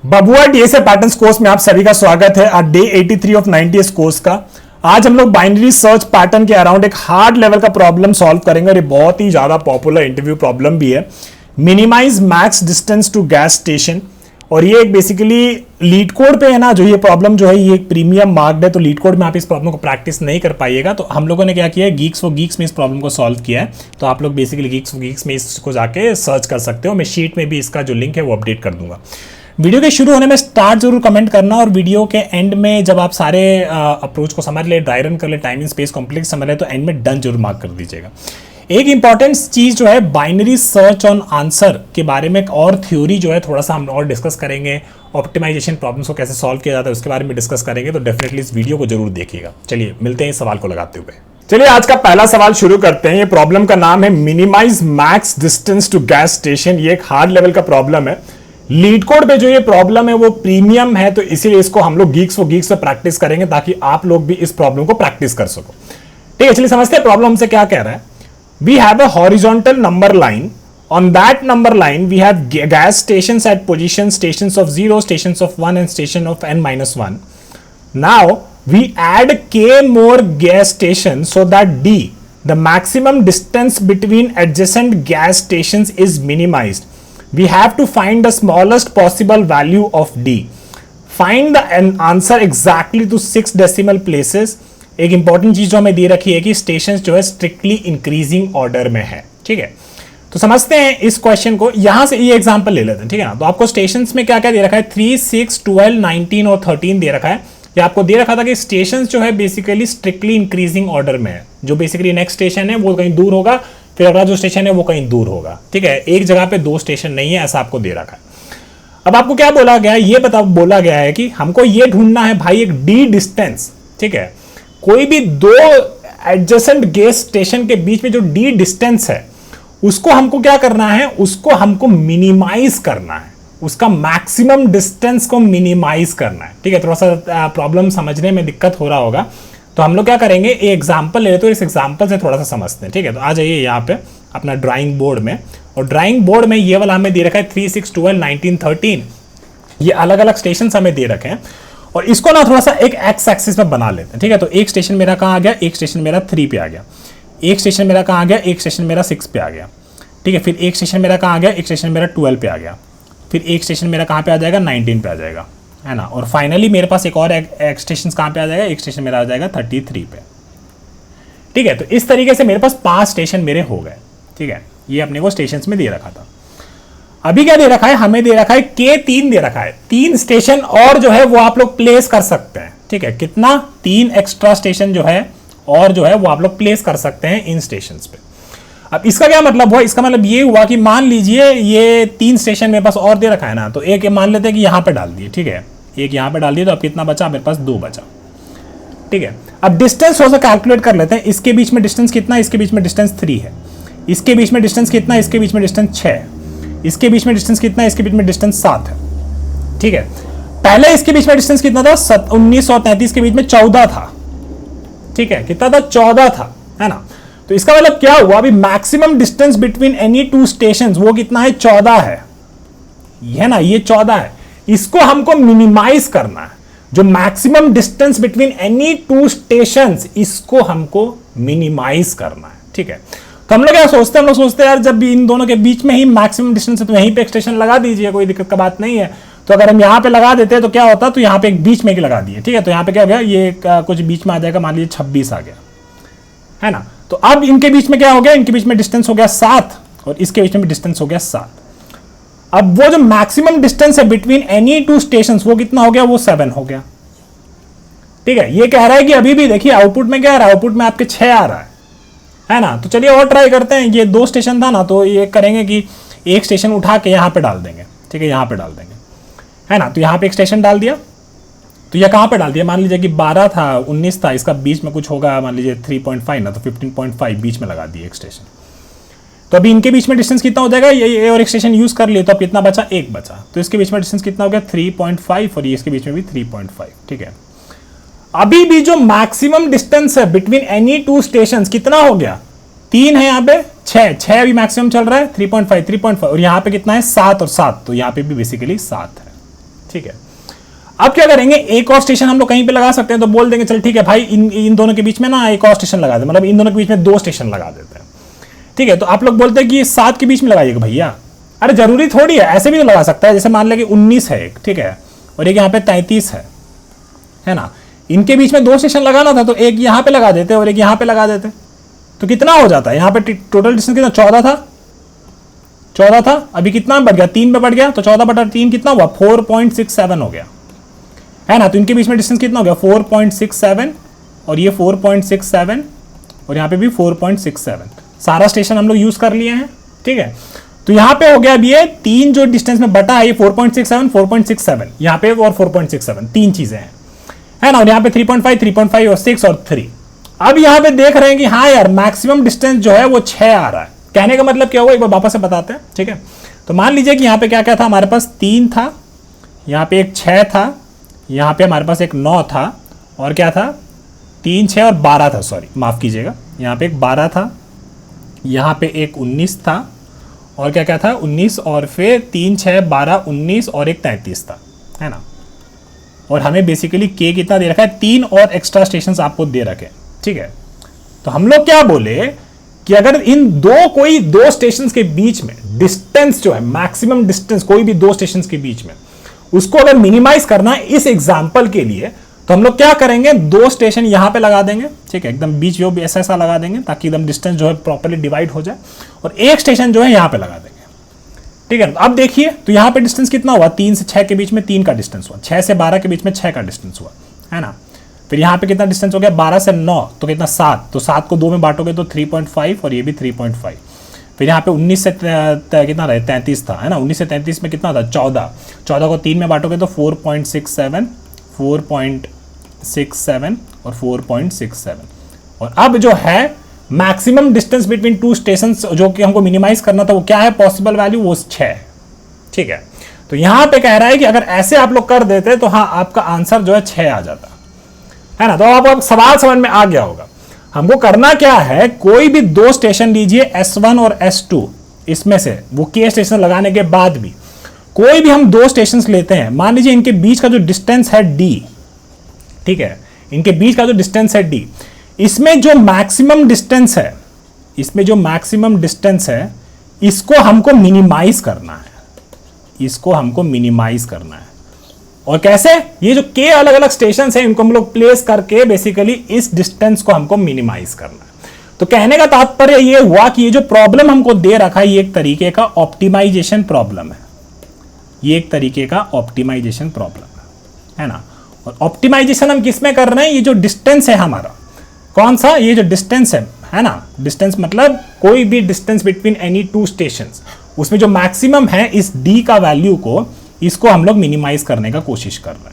बबुआ DSA patterns course में आप सभी का स्वागत है। आज डे 83 ऑफ 90 इस कोर्स का। आज हम लोग बाइनरी सर्च पैटर्न के अराउंड एक हार्ड लेवल का प्रॉब्लम सॉल्व करेंगे और ये बहुत ही ज्यादा पॉपुलर इंटरव्यू प्रॉब्लम भी है। Minimize max distance to gas station, और ये एक बेसिकली लीड कोड पे है ना, जो ये प्रॉब्लम जो है ये एक प्रीमियम मार्क्ड है, तो लीड कोड में आप इस प्रॉब्लम को प्रैक्टिस नहीं कर पाइएगा। तो हम लोगों ने क्या किया है, गीक्स फॉर गीक्स में इस प्रॉब्लम को सॉल्व किया है। तो आप लोग बेसिकली गीक्स फॉर गीक्स में इसको जाके सर्च कर सकते हो। मैं शीट में भी इसका जो लिंक है वो अपडेट कर दूंगा। वीडियो के शुरू होने में स्टार्ट जरूर कमेंट करना, और वीडियो के एंड में जब आप सारे अप्रोच को समझ ले, ड्राई रन कर ले, टाइम इन स्पेस कॉम्प्लेक्स समझ ले, तो एंड में डन जरूर मार्क कर दीजिएगा। एक इंपॉर्टेंट चीज जो है बाइनरी सर्च ऑन आंसर के बारे में और थ्योरी जो है थोड़ा सा हम और डिस्कस करेंगे। ऑप्टिमाइजेशन प्रॉब्लम्स को कैसे सॉल्व किया जाता है उसके बारे में डिस्कस करेंगे, तो डेफिनेटली इस वीडियो को जरूर देखिएगा। चलिए मिलते हैं इस सवाल को लगाते हुए। चलिए आज का पहला सवाल शुरू करते हैं। ये प्रॉब्लम का नाम है minimize max distance to gas station. ये एक हार्ड लेवल का प्रॉब्लम है। लीड कोड पे जो ये प्रॉब्लम है वो प्रीमियम है, तो इसीलिए इसको हम लोग गीक्स फॉर गीक्स पे प्रैक्टिस करेंगे ताकि आप लोग भी इस प्रॉब्लम को प्रैक्टिस कर सको। ठीक है, चलिए समझते हैं प्रॉब्लम हमसे क्या कह रहा है। We have a horizontal number line. On that number line we have gas stations at position stations of 0, stations of 1 and station of n-1. Now we add k more gas stations so that d, the maximum distance between adjacent gas stations, is minimized. We have to find the smallest possible value of d. Find the answer exactly to 6 decimal places. एक important चीज जो हमें दे रखी है कि station जो है strictly increasing order में है। ठीक है, तो समझते हैं इस क्वेश्चन को। यहां से ये एग्जांपल ले लेते हैं। ठीक है ना, तो आपको स्टेशंस में क्या क्या दे रखा है, 3, 6, 12, 19 और 13 दे रखा है। या आपको दे रखा था कि स्टेशंस जो है बेसिकली स्ट्रिक्टली इंक्रीजिंग ऑर्डर में है। जो बेसिकली नेक्स्ट स्टेशन है वो कहीं दूर होगा, फिर अगला जो स्टेशन है वो कहीं दूर होगा। ठीक है, एक जगह पे 2 स्टेशन नहीं है, ऐसा आपको दे रखा है। अब आपको क्या बोला गया है, ये बोला गया है कि हमको ये ढूंढना है भाई एक डी डिस्टेंस। ठीक है, कोई भी 2 एडजेसेंट गैस स्टेशन के बीच में जो डी डिस्टेंस है उसको हमको क्या करना है, उसको हमको मिनिमाइज करना है, उसका मैक्सिमम डिस्टेंस को मिनिमाइज करना है। ठीक है, थोड़ा सा प्रॉब्लम समझने में दिक्कत हो रहा होगा, तो हम लोग क्या करेंगे, एक एग्जाम्पल ले लेते हैं, इस एग्जाम्पल से थोड़ा सा समझते हैं। ठीक है, तो आ जाइए यहाँ पे अपना ड्राइंग बोर्ड में, और ड्राइंग बोर्ड में ये वाला हमें दे रखा है 3, 6, 12, 19, 13। ये अलग अलग स्टेशन हमें दे रखे हैं, और इसको ना थोड़ा सा एक एक्स एक्सिस में बना लेते हैं। ठीक है, तो एक स्टेशन मेरा कहाँ आ गया, एक स्टेशन मेरा 3 पे आ गया, एक स्टेशन मेरा कहाँ आ गया, एक स्टेशन मेरा 6 पे आ गया। ठीक है, फिर एक स्टेशन मेरा कहाँ आ गया, एक स्टेशन मेरा 12 पे आ गया, फिर एक स्टेशन मेरा कहाँ पे आ जाएगा, 19 पे आ जाएगा, है ना। और फाइनली मेरे पास एक और एक स्टेशन कहाँ पे आ जाएगा, एक स्टेशन मेरा आ जाएगा 33 पे। ठीक है, तो इस तरीके से मेरे पास 5 स्टेशन मेरे हो गए। ठीक है, ये अपने को स्टेशन में दे रखा था। अभी क्या दे रखा है, हमें दे रखा है के 3 दे रखा है। 3 स्टेशन और जो है वो आप लोग प्लेस कर सकते हैं। ठीक है, कितना, 3 एक्स्ट्रा स्टेशन जो है और जो है वो आप लोग प्लेस कर सकते हैं इन स्टेशन पे। अब इसका क्या मतलब हुआ, इसका मतलब ये हुआ कि मान लीजिए ये 3 स्टेशन मेरे पास और दे रखा है ना, तो एक मान लेते हैं कि यहां पे डाल दिए। ठीक है, एक यहां पे डाल दिए, तो अब कितना बचा, मेरे पास 2 बचा। ठीक है, अब डिस्टेंस थोड़ा सा कैलकुलेट कर लेते हैं। इसके बीच में डिस्टेंस कितना, इसके बीच में डिस्टेंस 3 है, इसके बीच में डिस्टेंस कितना, इसके बीच में डिस्टेंस 6 है, इसके बीच में डिस्टेंस कितना, इसके बीच में डिस्टेंस 7 है। ठीक है, पहले इसके बीच में डिस्टेंस कितना था, 19 और 33 के बीच में 14 था। ठीक है, कितना था, 14 था, है ना। तो इसका मतलब क्या हुआ, अभी maximum distance between any 2 stations वो कितना है, 14 है ना, ये 14 है। इसको हमको मिनिमाइज करना है। जो maximum distance between any 2 stations, इसको हमको मिनिमाइज करना है। ठीक है, तो हम लोग क्या सोचते हैं, हम लोग सोचते हैं यार जब इन दोनों के बीच में ही मैक्सिमम डिस्टेंस है तो यहीं पे एक स्टेशन लगा दीजिए, कोई दिक्कत का बात नहीं है। तो अगर हम यहाँ पे लगा देते हैं तो क्या होता, तो यहाँ पे एक बीच में ही लगा दिए। ठीक है, तो यहाँ पे क्या हो गया, ये कुछ बीच में आ जाएगा, मान लीजिए 26 आ गया, है ना। तो अब इनके बीच में क्या हो गया, इनके बीच में डिस्टेंस हो गया 7, और इसके बीच में डिस्टेंस हो गया 7। अब वो जो मैक्सिमम डिस्टेंस है बिटवीन एनी 2 स्टेशंस वो कितना हो गया, वो 7 हो गया। ठीक है, ये कह रहा है कि अभी भी देखिए आउटपुट में क्या आ रहा है, आउटपुट में आपके 6 आ रहा है ना। तो चलिए और ट्राई करते हैं। ये 2 स्टेशन था ना, तो ये करेंगे कि एक स्टेशन उठा के यहाँ पे डाल देंगे। ठीक है, यहाँ पे डाल देंगे, है ना। तो यहाँ पे एक स्टेशन डाल दिया, तो यह कहाँ पे डाल दिया, मान लीजिए कि 12 था, 19 था, इसका बीच में कुछ होगा, मान लीजिए 3.5 ना, तो 15.5 बीच में लगा दिए एक स्टेशन। तो अभी इनके बीच में डिस्टेंस कितना हो जाएगा, ये और एक स्टेशन यूज कर लिए, तो अब कितना बचा, 1 बचा। तो इसके बीच में डिस्टेंस कितना हो गया, 3.5, और ये इसके बीच में भी 3.5। ठीक है, अभी भी जो मैक्सिमम डिस्टेंस है बिटवीन एनी 2 स्टेशन कितना हो गया, 3 है, यहाँ पे 6 अभी मैक्सिमम चल रहा है, 3.5 और यहाँ पे कितना है, 7 और 7, तो यहाँ पे भी बेसिकली 7 है। ठीक है। अब क्या करेंगे, एक और स्टेशन हम लोग कहीं पे लगा सकते हैं, तो बोल देंगे चल ठीक है भाई, इन दोनों के बीच में ना एक और स्टेशन लगा दे, मतलब इन दोनों के बीच में 2 स्टेशन लगा देते हैं, ठीक है। तो आप लोग बोलते हैं कि 7 के बीच में लगाइएगा भैया। अरे जरूरी थोड़ी है, ऐसे भी तो लगा सकता है, जैसे मान लें कि 19 है एक, ठीक है, और एक यहाँ पे 33 है ना। इनके बीच में 2 स्टेशन लगाना था, तो एक यहाँ पे लगा देते और एक यहाँ पे लगा देते, तो कितना हो जाता है, यहाँ पे टोटल डिस्टेंस कितना, 14 था, अभी कितना बढ़ गया, 3 पे बढ़ गया, तो 14/3 कितना हुआ, 4.67 हो गया, है ना। तो इनके बीच में डिस्टेंस कितना हो गया, 4.67, और ये 4.67, और यहाँ पे भी 4.67। सारा स्टेशन हम लोग यूज कर लिए हैं, ठीक है। तो यहाँ पे हो गया अब ये 3 जो डिस्टेंस में बटा है, ये 4.67 यहाँ पे और 4.67, 3 चीजें हैं, है ना। और यहाँ पे 3.5, 3.5 और 6 और 3। अब यहाँ पे देख रहे हैं कि हाँ यार मैक्सिमम डिस्टेंस जो है वो 6 आ रहा है। कहने का मतलब क्या हुआ, एक बार वापस से बताते हैं, ठीक है। तो मान लीजिए कि यहाँ पे क्या क्या था, हमारे पास 3 था, यहाँ पे एक 6 था, यहाँ पे हमारे पास एक 9 था, और क्या था, 3, 6 और 12 था, सॉरी माफ कीजिएगा, यहाँ पे एक 12 था, यहाँ पे एक 19 था, और क्या क्या था, 19, और फिर 3, 6, 12, 19 और एक 33 था, है ना। और हमें बेसिकली के कितना दे रखा है, 3 और एक्स्ट्रा स्टेशन आपको दे रखे, ठीक है। तो हम लोग क्या बोले कि अगर इन कोई दो स्टेशन के बीच में डिस्टेंस जो है, मैक्सिमम डिस्टेंस कोई भी 2 स्टेशन के बीच में, उसको अगर मिनिमाइज करना है इस एग्जांपल के लिए, तो हम लोग क्या करेंगे, 2 स्टेशन यहां पे लगा देंगे, ठीक है, एकदम बीच जो भी ऐसा लगा देंगे ताकि एकदम डिस्टेंस जो है प्रॉपर्ली डिवाइड हो जाए, और एक स्टेशन जो है यहां पे लगा देंगे, ठीक है। अब देखिए, तो यहां पे डिस्टेंस कितना हुआ, 3 से 6 के बीच में 3 का डिस्टेंस हुआ, 6 से 12 के बीच में 6 का डिस्टेंस हुआ, है ना। फिर यहाँ पे कितना डिस्टेंस हो गया, 12 से 9 तो कितना 7, तो 7 को 2 में बांटोगे तो 3.5, और ये भी 3.5। फिर यहाँ पे 19 से कितना रहे, 33 था, है ना। 19 से 33 में कितना था, 14 को 3 में बांटोगे तो 4.67 और 4.67। और अब जो है मैक्सिमम डिस्टेंस बिटवीन 2 स्टेशन जो कि हमको मिनिमाइज करना था, वो क्या है, पॉसिबल वैल्यू वो 6 है, ठीक है। तो यहां पे कह रहा है कि अगर ऐसे आप लोग कर देते तो हाँ आपका आंसर जो है 6 आ जाता, है ना। तो आपको सवाल समझ में आ गया होगा। हमको करना क्या है, कोई भी 2 स्टेशन लीजिए, S1 और S2, इसमें से वो के स्टेशन लगाने के बाद भी कोई भी हम 2 स्टेशन लेते हैं, मान लीजिए इनके बीच का जो डिस्टेंस है D, ठीक है, इनके बीच का जो डिस्टेंस है D, इसमें जो मैक्सिमम डिस्टेंस है, इसको हमको मिनिमाइज करना है, और कैसे, ये जो के अलग अलग स्टेशन हैं इनको हम लोग प्लेस करके बेसिकली इस डिस्टेंस को हमको मिनिमाइज करना है। तो कहने का तात्पर्य ये हुआ कि ये जो प्रॉब्लम हमको दे रखा है, ये एक तरीके का ऑप्टिमाइजेशन प्रॉब्लम है, ना। और ऑप्टिमाइजेशन हम किस में कर रहे हैं, ये जो डिस्टेंस है हमारा, कौन सा, ये जो डिस्टेंस है ना, डिस्टेंस मतलब कोई भी डिस्टेंस बिटवीन एनी 2 स्टेशंस, उसमें जो मैक्सिमम है इस डी का वैल्यू को, इसको हम लोग मिनिमाइज करने का कोशिश कर रहे हैं,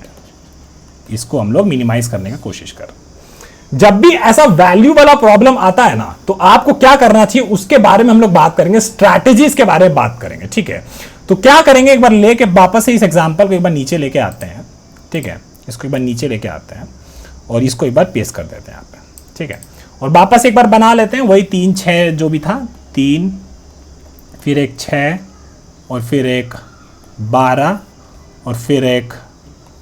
जब भी ऐसा वैल्यू वाला प्रॉब्लम आता है ना, तो आपको क्या करना चाहिए उसके बारे में हम लोग बात करेंगे, स्ट्रैटेजीज के बारे में बात करेंगे, ठीक है। तो क्या करेंगे, एक बार लेके वापस से इस एग्जांपल को एक बार नीचे लेके आते हैं, ठीक है, इसको एक बार नीचे लेके आते हैं और इसको एक बार पेस्ट कर देते हैं यहाँ पे, ठीक है। और वापस एक बार बना लेते हैं वही 3, 6 जो भी था, 3 फिर एक 6 और फिर एक 12 और फिर एक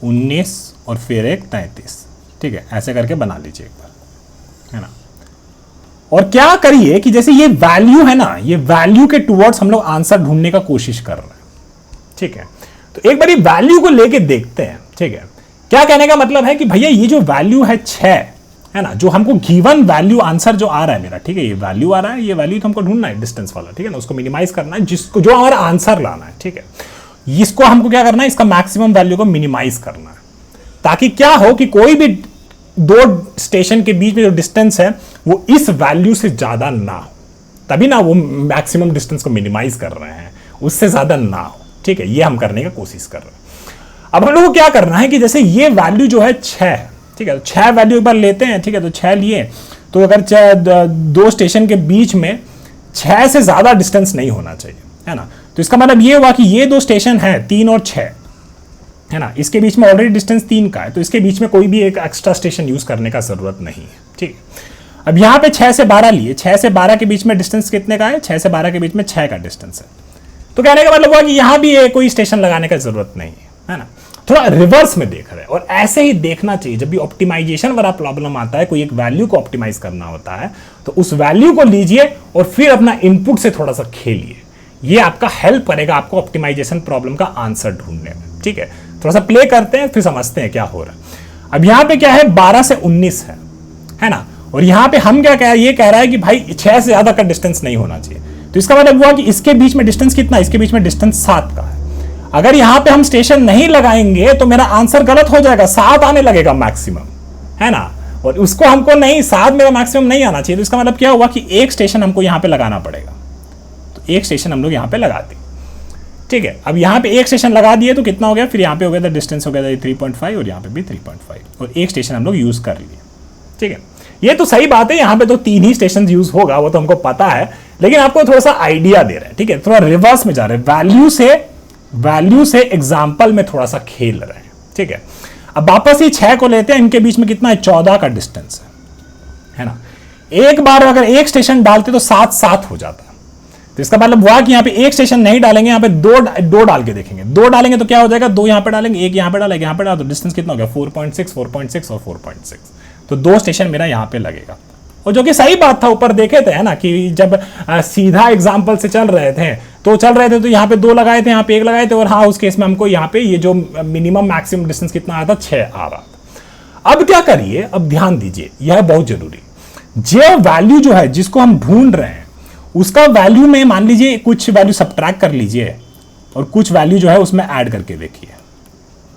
19 और फिर एक 33, ठीक है, ऐसे करके बना लीजिए एक बार, है ना। और क्या करिए कि जैसे ये वैल्यू है ना, ये वैल्यू के टुवर्ड्स हम लोग आंसर ढूंढने का कोशिश कर रहे हैं, ठीक है। तो एक बार ये वैल्यू को लेके देखते हैं, ठीक है। क्या कहने का मतलब है कि भैया ये जो वैल्यू है 6, है ना, जो हमको गिवन वैल्यू आंसर जो आ रहा है मेरा, ठीक है, ये वैल्यू आ रहा है, ये वैल्यू तो हमको ढूंढना है डिस्टेंस वाला, ठीक है ना, उसको मिनिमाइज करना है, जिसको जो हमारा आंसर लाना है, ठीक है। इसको हमको क्या करना है, इसका मैक्सिमम वैल्यू को मिनिमाइज करना है, ताकि क्या हो कि कोई भी 2 स्टेशन के बीच में जो डिस्टेंस है वो इस वैल्यू से ज्यादा ना हो, तभी ना वो मैक्सिमम डिस्टेंस को मिनिमाइज कर रहे हैं, उससे ज्यादा ना हो, ठीक है। ये हम करने की कोशिश कर रहे हैं। अब हम लोग को क्या करना है कि जैसे ये वैल्यू जो है 6, ठीक है, तो 6 वैल्यू एक बार लेते हैं, ठीक है। तो 6 लिए, तो अगर 2 स्टेशन के बीच में 6 से ज्यादा डिस्टेंस नहीं होना चाहिए, है ना। तो इसका मतलब ये हुआ कि ये 2 स्टेशन है 3 और 6, है ना, इसके बीच में ऑलरेडी डिस्टेंस 3 का है, तो इसके बीच में कोई भी एक एक्स्ट्रा स्टेशन यूज करने का जरूरत नहीं है, ठीक है। अब यहाँ पे 6 से 12 लिए, 6 से 12 के बीच में डिस्टेंस कितने का है, 6 से 12 के बीच में 6 का डिस्टेंस है। तो कहने का मतलब हुआ कि यहाँ भी कोई स्टेशन लगाने का जरूरत नहीं है ना। थोड़ा रिवर्स में देख रहे हैं। और ऐसे ही देखना चाहिए, जब भी ऑप्टिमाइजेशन वाला प्रॉब्लम आता है, कोई एक वैल्यू को ऑप्टिमाइज करना होता है, तो उस वैल्यू को लीजिए और फिर अपना इनपुट से थोड़ा सा खेलिए। ये आपका हेल्प करेगा आपको ऑप्टिमाइजेशन प्रॉब्लम का आंसर ढूंढने में। ठीक है, थोड़ा सा प्ले करते हैं फिर समझते हैं क्या हो रहा है। अब यहां पे क्या है, 12 से 19 है ना, और यहां पे हम क्या कह रहे हैं, ये कह रहा है कि भाई 6 से ज्यादा का डिस्टेंस नहीं होना चाहिए। तो इसका मतलब हुआ कि इसके बीच में डिस्टेंस कितना है, इसके बीच में डिस्टेंस 7 का है। अगर यहां पे हम स्टेशन नहीं लगाएंगे तो मेरा आंसर गलत हो जाएगा, 7 आने लगेगा मैक्सिमम, है ना, और उसको हमको नहीं, 7 मेरा मैक्सिमम नहीं आना चाहिए। तो इसका मतलब क्या हुआ कि एक स्टेशन हमको यहां पे लगाना पड़ेगा। तो एक स्टेशन हम लोग यहां पे लगा दें। ठीक है, अब यहां पे एक स्टेशन लगा दिए तो कितना हो गया, फिर यहां पे हो गया था डिस्टेंस हो गया था 3.5 और यहां पे भी 3.5 और एक स्टेशन हम लोग यूज कर लिए। ठीक है, ये तो सही बात है, यहां पे तो 3 ही स्टेशन यूज होगा, वो तो हमको पता है, लेकिन आपको थोड़ा सा आइडिया दे रहे हैं। ठीक है, थोड़ा रिवर्स में जा रहे हैं, वैल्यू से एग्जाम्पल में थोड़ा सा खेल रहे हैं। ठीक है, अब वापस ही 6 को लेते हैं, इनके बीच में कितना है, 14 का डिस्टेंस है ना। एक बार अगर एक स्टेशन डालते तो 7-7 हो जाता। तो इसका मतलब हुआ कि यहाँ पे एक स्टेशन नहीं डालेंगे, यहाँ पे दो डाल के देखेंगे। 2 डालेंगे तो क्या हो जाएगा, 2 यहाँ पे डालेंगे, एक यहाँ पे डालेंगे, यहाँ पे डाल, तो डिस्टेंस कितना हो गया, 4.6, 4.6 और 4.6। तो 2 स्टेशन मेरा यहाँ पे लगेगा, और जो कि सही बात था, ऊपर देखे थे, है ना, कि जब सीधा एग्जाम्पल से चल रहे थे तो यहाँ पे 2 लगाए थे, यहाँ पे 1 लगाए थे, और हाँ उस केस में हमको यहाँ पे ये जो मिनिमम मैक्सिमम डिस्टेंस कितना आया था, 6 आ रहा था। अब क्या करिए, अब ध्यान दीजिए, यह बहुत जरूरी, जो वैल्यू जो है जिसको हम ढूंढ रहे हैं उसका वैल्यू में मान लीजिए कुछ वैल्यू सब्ट्रैक्ट कर लीजिए और कुछ वैल्यू जो है उसमें ऐड करके देखिए।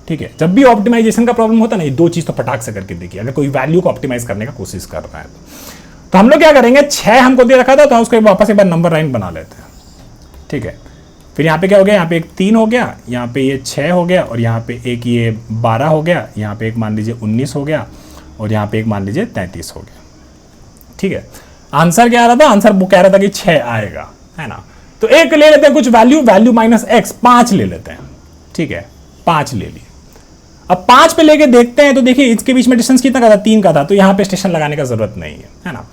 ठीक है, जब भी ऑप्टिमाइजेशन का प्रॉब्लम होता है ना, ये 2 चीज तो फटाक से करके देखिए, अगर कोई वैल्यू को ऑप्टिमाइज करने का कोशिश कर रहा है तो हम लोग क्या करेंगे, 6 हमको दे रखा था तो उसको वापस एक बार नंबर लाइन बना लेते हैं। ठीक है, फिर यहाँ पे क्या हो गया, यहाँ पे एक 3 हो गया, यहाँ पे ये 6 हो गया, और यहाँ पे एक ये 12 हो गया, यहाँ पे एक मान लीजिए 19 हो गया, और यहाँ पे एक मान लीजिए 33 हो गया। ठीक है, आंसर क्या आ रहा था, आंसर वो कह रहा था कि 6 आएगा, है ना। तो एक ले लेते हैं कुछ वैल्यू माइनस x, 5 ले लेते हैं। ठीक है, 5 ले लिए। अब 5 पे लेके देखते हैं तो देखिए इसके बीच में डिस्टेंस कितना का था, 3 का था, तो यहां पे स्टेशन लगाने का जरूरत नहीं है ना।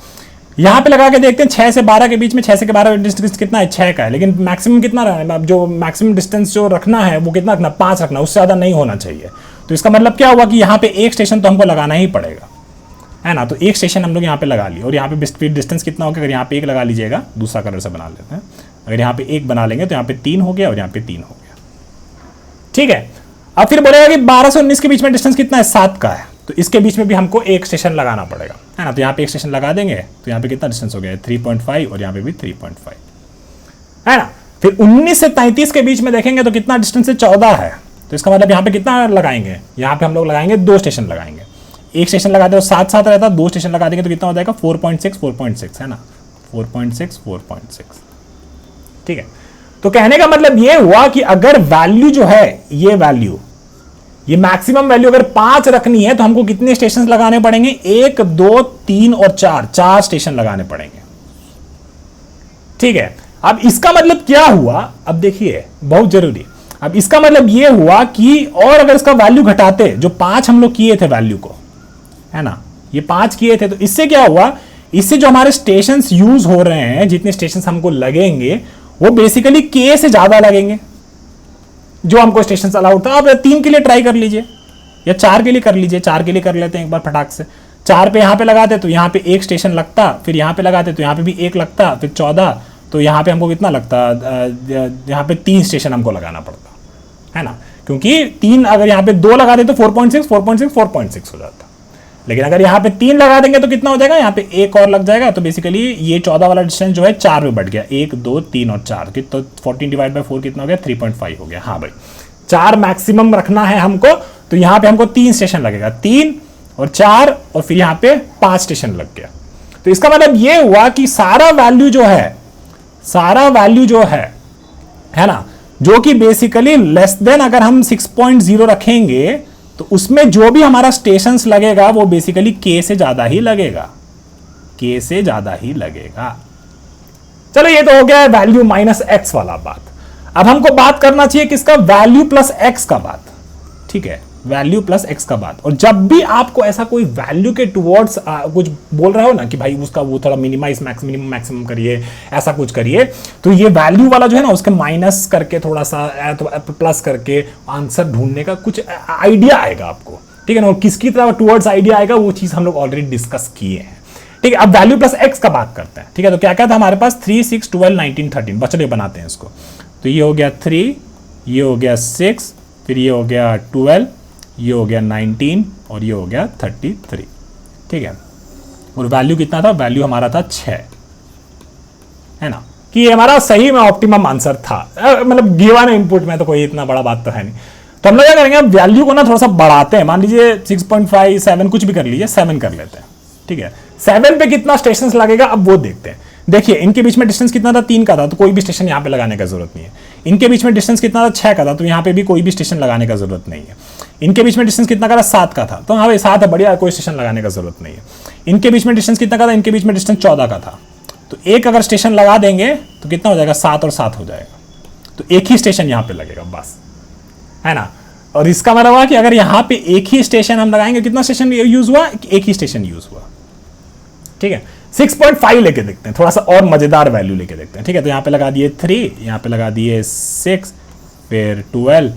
यहां पे लगा के देखते हैं 6 से 12 के बीच में, 6 से 12 डिस्टेंस कितना है, 6 का है, लेकिन मैक्सिमम कितना रखना, जो मैक्सिमम डिस्टेंस जो रखना है वो कितना रखना, 5 रखना, उससे ज्यादा नहीं होना चाहिए। तो इसका मतलब क्या हुआ कि यहाँ पे एक स्टेशन तो हमको लगाना ही पड़ेगा, है ना। तो एक स्टेशन हम लोग यहाँ पे लगा लिए, और यहाँ पे डिस्टेंस कितना हो गया, अगर यहाँ पे 1 लगा लीजिएगा, दूसरा कलर से बना लेते हैं, अगर यहाँ पे 1 बना लेंगे तो यहाँ पे 3 हो गया और यहाँ पे 3 हो गया। ठीक है, अब फिर बोलेगा कि 12 से 19 के बीच में डिस्टेंस कितना है, 7 का है, तो इसके बीच में भी हमको एक स्टेशन लगाना पड़ेगा, है ना। तो यहाँ पे एक स्टेशन लगा देंगे तो यहाँ पे कितना डिस्टेंस हो गया, 3.5 और यहाँ पे भी 3.5, है ना। फिर 19 से 33 के बीच में देखेंगे तो कितना डिस्टेंस है, 14 है। तो इसका मतलब यहाँ पे कितना लगाएंगे, यहाँ पे हम लोग लगाएंगे 2 स्टेशन लगाएंगे, एक स्टेशन लगाते हो 7-7 रहता, 2 स्टेशन लगा देंगे तो कितना हो जाएगा, 4.6, है ना, 4.6। ठीक है, तो कहने का मतलब ये हुआ कि अगर वैल्यू जो है, ये वैल्यू, ये मैक्सिमम वैल्यू अगर 5 रखनी है तो हमको कितने स्टेशन लगाने पड़ेंगे, 1, 2, 3 और 4 स्टेशन लगाने पड़ेंगे। ठीक है, अब इसका मतलब क्या हुआ, अब देखिए बहुत जरूरी, अब इसका मतलब ये हुआ कि और अगर इसका वैल्यू घटाते, जो 5 हम लोग किए थे वैल्यू को, है ना, ये 5 किए थे, तो इससे क्या हुआ, इससे जो हमारे स्टेशन यूज हो रहे हैं, जितने स्टेशन हमको लगेंगे वो बेसिकली K से ज्यादा लगेंगे जो हमको स्टेशन अलाउड था। आप 3 के लिए ट्राई कर लीजिए या 4 के लिए कर लीजिए, 4 के लिए कर लेते हैं एक बार फटाक से। 4 पे यहाँ पे लगाते तो यहाँ पे 1 स्टेशन लगता, फिर यहाँ पे लगाते तो यहाँ पे भी 1 लगता, फिर 14, तो यहाँ पे हमको कितना लगता, यहाँ पे 3 स्टेशन हमको लगाना पड़ता, है ना, क्योंकि 3 अगर यहाँ पे 2 लगा दे तो 4.6 हो जाता, लेकिन अगर यहाँ पे 3 लगा देंगे तो कितना हो जाएगा, यहाँ पे 1 और लग जाएगा, तो बेसिकली ये 14 वाला डिस्टेंस जो है 4 में बढ़ गया, 1, 2, 3 और 4, तो 14/4 कितना हो गया, 3.5 हो गया। हाँ भाई, 4 मैक्सिमम रखना है हमको, तो यहाँ पे हमको 3 स्टेशन लगेगा, 3 और 4 और फिर यहाँ पे 5 स्टेशन लग गया। तो इसका मतलब ये हुआ कि सारा वैल्यू जो है ना, जो कि बेसिकली लेस देन अगर हम 6.0 रखेंगे तो उसमें जो भी हमारा स्टेशंस लगेगा वो बेसिकली K से ज्यादा ही लगेगा, चलो ये तो हो गया वैल्यू माइनस x वाला बात। अब हमको बात करना चाहिए किसका, वैल्यू प्लस x का बात। ठीक है, वैल्यू प्लस एक्स का बाद। और जब भी आपको ऐसा कोई वैल्यू के टुवर्ड्स कुछ बोल रहा हो ना कि भाई उसका वो थोड़ा मिनिमाइज मैक्सिमम करिए, ऐसा कुछ करिए, तो ये वैल्यू वाला जो है ना उसके माइनस करके थोड़ा सा प्लस करके आंसर ढूंढने का कुछ आइडिया आएगा आपको, ठीक है ना। और किसकी तरफ टुवर्ड्स आइडिया आएगा वो चीज हम लोग ऑलरेडी डिस्कस किए हैं, ठीक है। अब वैल्यू प्लस एक्स का बात करते हैं, ठीक है। तो क्या क्या था हमारे पास, 3, 6, 12, 19, 13, बचले बनाते हैं इसको। तो ये हो गया 3, ये हो गया 6, फिर ये हो गया 12, ये हो गया 19 और ये हो गया 33, ठीक है। और वैल्यू कितना था, वैल्यू हमारा था 6, है ना, कि ये हमारा सही में ऑप्टिमम आंसर था। मतलब गिवन इनपुट में तो कोई इतना बड़ा बात तो है नहीं। तो हम लोग क्या करेंगे, वैल्यू को ना थोड़ा सा बढ़ाते हैं, मान लीजिए 6.5, 7 कुछ भी कर लीजिए, 7 कर लेते हैं, ठीक है। 7 पे कितना स्टेशन लगेगा अब वो देखते हैं। देखिए इनके बीच में डिस्टेंस कितना था, 3 का था, तो कोई भी स्टेशन यहाँ पे लगाने का जरूरत नहीं है। इनके बीच में डिस्टेंस कितना था, 6 का था, तो यहाँ पे भी कोई भी स्टेशन लगाने का जरूरत नहीं है। इनके बीच में डिस्टेंस कितना का था, 7 का था, तो हाँ भाई 7 है, बढ़िया, कोई स्टेशन लगाने का जरूरत नहीं है। इनके बीच में डिस्टेंस कितना का था, इनके बीच में डिस्टेंस 14 का था, तो एक अगर स्टेशन लगा देंगे तो कितना हो जाएगा, 7 और 7 हो जाएगा, तो एक ही स्टेशन यहाँ पे लगेगा बस, है ना। और इसका मतलब हुआ कि अगर यहाँ पे एक ही स्टेशन हम लगाएंगे, कितना स्टेशन यूज हुआ, एक ही स्टेशन यूज हुआ, ठीक है। 6.5 लेके देखते हैं, थोड़ा सा और मजेदार वैल्यू लेके देखते हैं, ठीक है। तो यहाँ पे लगा दिए 3, यहाँ पे लगा दिए 6, फिर 12,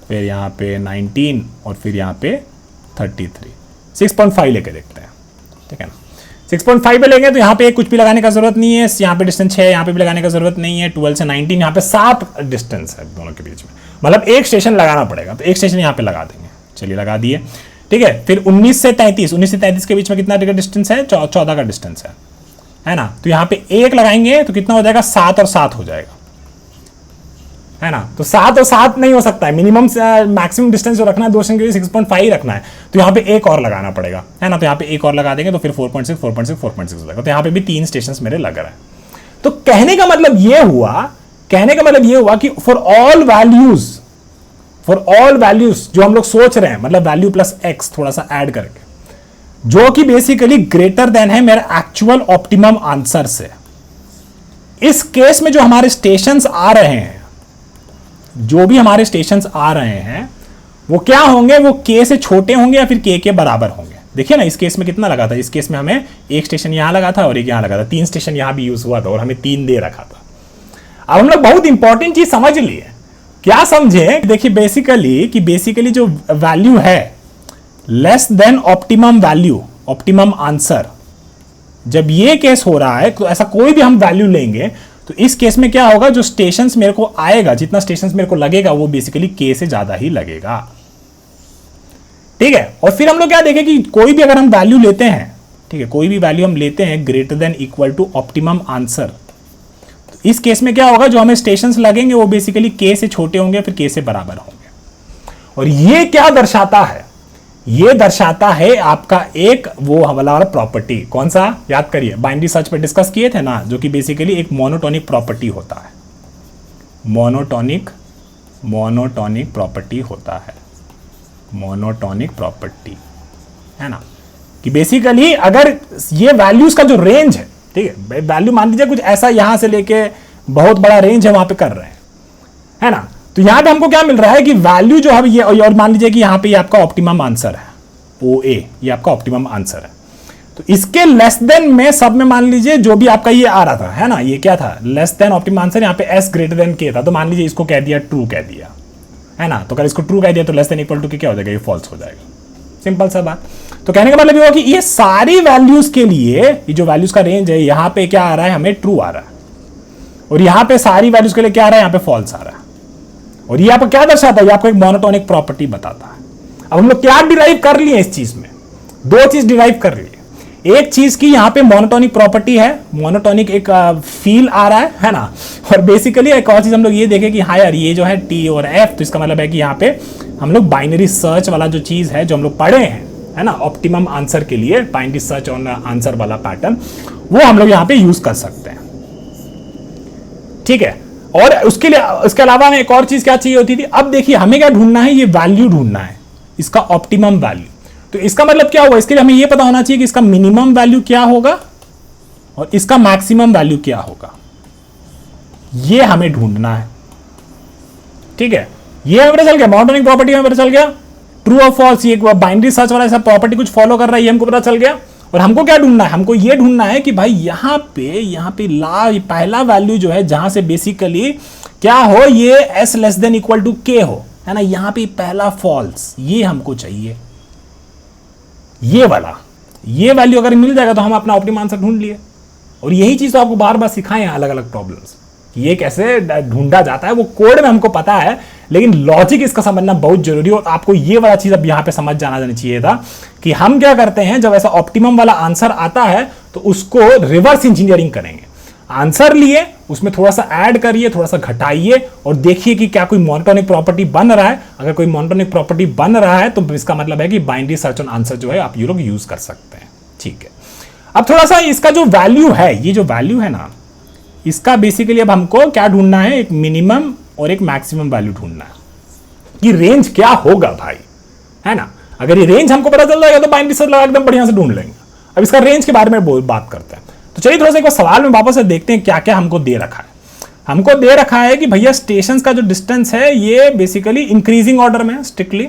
फिर यहाँ पे 19 और फिर यहाँ पे 33। 6.5 लेके देखते हैं, ठीक है ना। 6.5 पे लेंगे तो यहाँ पे कुछ भी लगाने का जरूरत नहीं है, यहाँ पे डिस्टेंस 6, यहाँ पे भी लगाने का जरूरत नहीं है। 12 से 19 यहाँ पे 7 डिस्टेंस है दोनों के बीच में, मतलब एक स्टेशन लगाना पड़ेगा, तो एक स्टेशन यहाँ पे लगा देंगे, चलिए लगा दिए, ठीक है। फिर 19 से 33 के बीच में कितना डिस्टेंस है, 14 का डिस्टेंस है ना। तो यहाँ पे 1 लगाएंगे तो कितना हो जाएगा, 7 और 7 हो जाएगा, है ना। तो 7 और 7 नहीं हो सकता है, मिनिमम मैक्सिमम डिस्टेंस जो रखना है 2 स्टेशन के लिए 6.5 रखना है, तो यहाँ पे 1 और लगाना पड़ेगा, है ना। तो यहाँ पे 1 और लगा देंगे तो फिर 4.6 हो जाएगा, तो यहाँ पे भी 3 स्टेशन मेरे लग रहा है। तो कहने का मतलब ये हुआ कि फॉर ऑल वैल्यूज जो हम लोग सोच रहे हैं, मतलब वैल्यू प्लस एक्स थोड़ा सा ऐड करके, जो कि बेसिकली ग्रेटर देन है मेरा एक्चुअल ऑप्टिमम आंसर से। इस केस में जो हमारे स्टेशंस आ रहे हैं, जो भी हमारे स्टेशंस आ रहे हैं वो क्या होंगे, वो के से छोटे होंगे या फिर के बराबर होंगे। देखिए ना, इस केस में कितना लगा था, इस केस में हमें एक स्टेशन यहां लगा था और एक यहां लगा था, 3 स्टेशन यहां भी यूज हुआ था और हमें 3 दे रखा था। अब हम लोग बहुत इंपॉर्टेंट चीज समझ लिए, क्या समझे, देखिए बेसिकली जो वैल्यू है less than optimum value, optimum answer, जब ये केस हो रहा है तो ऐसा कोई भी हम वैल्यू लेंगे तो इस केस में क्या होगा, जो स्टेशंस मेरे को आएगा, जितना स्टेशंस मेरे को लगेगा वो बेसिकली के से ज्यादा ही लगेगा, ठीक है। और फिर हम लोग क्या देखें कि कोई भी अगर हम वैल्यू लेते हैं, ठीक है, कोई भी वैल्यू हम लेते हैं greater than equal to optimum answer, तो इस केस में क्या होगा, जो हमें स्टेशंस लगेंगे वो बेसिकली के से छोटे होंगे फिर के से बराबर होंगे। और ये क्या दर्शाता है, ये दर्शाता है आपका एक वो वाला प्रॉपर्टी, कौन सा, याद करिए, बाइनरी सर्च पे डिस्कस किए थे ना, जो कि बेसिकली एक मोनोटोनिक प्रॉपर्टी होता है, मोनोटोनिक प्रॉपर्टी होता है, मोनोटोनिक प्रॉपर्टी, है ना, कि बेसिकली अगर ये वैल्यूज का जो रेंज है, ठीक है, वैल्यू मान लीजिए कुछ ऐसा यहां से लेके बहुत बड़ा रेंज है वहां पे कर रहे हैं, है ना। तो यहां पे हमको क्या मिल रहा है कि वैल्यू जो है ये, और मान लीजिए कि यहां पे ये आपका ऑप्टिमम आंसर है, OA, ये आपका ऑप्टिमम आंसर है। तो इसके लेस देन में सब में मान लीजिए जो भी आपका ये आ रहा था, है ना, ये क्या था, लेस देन ऑप्टिमम आंसर, यहां पे S ग्रेटर देन K था, तो मान लीजिए इसको कह दिया ट्रू कह दिया, है ना। तो अगर इसको ट्रू कह दिया तो लेस देन इक्वल टू क्या हो जाएगा, ये फॉल्स हो जाएगा, सिंपल सा बात। तो कहने का मतलब ये हुआ कि ये सारी वैल्यूज के लिए ये जो वैल्यूज का रेंज है, यहां पे क्या आ रहा है, हमें ट्रू आ रहा है, और यहां पे सारी वैल्यूज के लिए क्या आ रहा है, यहां पे फॉल्स आ रहा है। और ये आपको क्या दर्शाता है, ये आपको एक मोनोटोनिक प्रॉपर्टी बताता है। अब हम लोग क्या डिराइव कर लिए इस चीज में, 2 चीज डिराइव कर लिए। एक चीज की यहां पे मोनोटोनिक प्रॉपर्टी है, मोनोटोनिक एक फील आ रहा है ना। और बेसिकली एक और चीज हम लोग ये देखें कि हाँ यार ये जो है T और F, तो इसका मतलब है कि यहाँ पे हम लोग बाइनरी सर्च वाला जो चीज है जो हम लोग पढ़े हैं, है ना, ऑप्टिमम आंसर के लिए बाइनरी सर्च ऑन आंसर वाला पैटर्न, वो हम लोग यहाँ पे यूज कर सकते हैं, ठीक है। और उसके लिए, उसके अलावा हमें एक और चीज क्या चाहिए होती थी, अब देखिए हमें क्या ढूंढना है, ये वैल्यू ढूंढना है, इसका ऑप्टिमम वैल्यू। तो इसका मतलब क्या होगा, इसके लिए हमें ये पता होना चाहिए कि इसका मिनिमम वैल्यू क्या होगा और इसका मैक्सिमम वैल्यू क्या होगा, ये हमें ढूंढना है, ठीक है। ये हमें पता चल गया, मोनोटोनिक प्रॉपर्टी हमें पता चल गया, ट्रू और फॉल्स, ये बाइनरी सर्च वाला ऐसा प्रॉपर्टी कुछ फॉलो कर रहा है, ये हमको पता चल गया। और हमको क्या ढूंढना है, हमको ये ढूंढना है कि भाई यहाँ पे पहला वैल्यू जो है जहां से बेसिकली क्या हो, ये s less than equal to k हो, है ना, यहाँ पे पहला फॉल्स, ये हमको चाहिए, ये वाला, ये वैल्यू अगर मिल जाएगा तो हम अपना ऑप्टिमम आंसर ढूंढ लिए। और यही चीज तो आपको बार बार सिखाए हैं अलग अलग प्रॉब्लम्स, ये कैसे ढूंढा जाता है, वो कोड में हमको पता है, लेकिन लॉजिक इसका समझना बहुत जरूरी है। और आपको ये वाला चीज अब यहां पे समझ जाना चाहिए था कि हम क्या करते हैं, जब ऐसा ऑप्टिमम वाला आंसर आता है तो उसको रिवर्स इंजीनियरिंग करेंगे। आंसर लिए, उसमें थोड़ा सा ऐड करिए, थोड़ा सा घटाइए और देखिए कि क्या कोई मोनोटोनिक प्रॉपर्टी बन रहा है। अगर कोई मोनोटोनिक प्रॉपर्टी बन रहा है तो इसका मतलब है कि बाइनरी सर्च ऑन आंसर जो है आप ये लोग यूज कर सकते हैं। ठीक है, अब थोड़ा सा इसका जो वैल्यू है, ये जो वैल्यू है ना, इसका बेसिकली अब हमको क्या ढूंढना है, एक मिनिमम और एक मैक्सिमम वैल्यू ढूंढना है कि रेंज क्या होगा भाई, है ना। अगर ये रेंज हमको पता चल जाएगा तो बाइनरी सर्च लगा एकदम बढ़िया से ढूंढ लेंगे। अब इसका रेंज के बारे में बात करते हैं, तो चलिए थोड़ा सा एक बार सवाल में वापस से देखते हैं क्या क्या हमको दे रखा है। हमको दे रखा है कि भैया स्टेशन का जो डिस्टेंस है ये बेसिकली इंक्रीजिंग ऑर्डर में है स्ट्रिक्टली,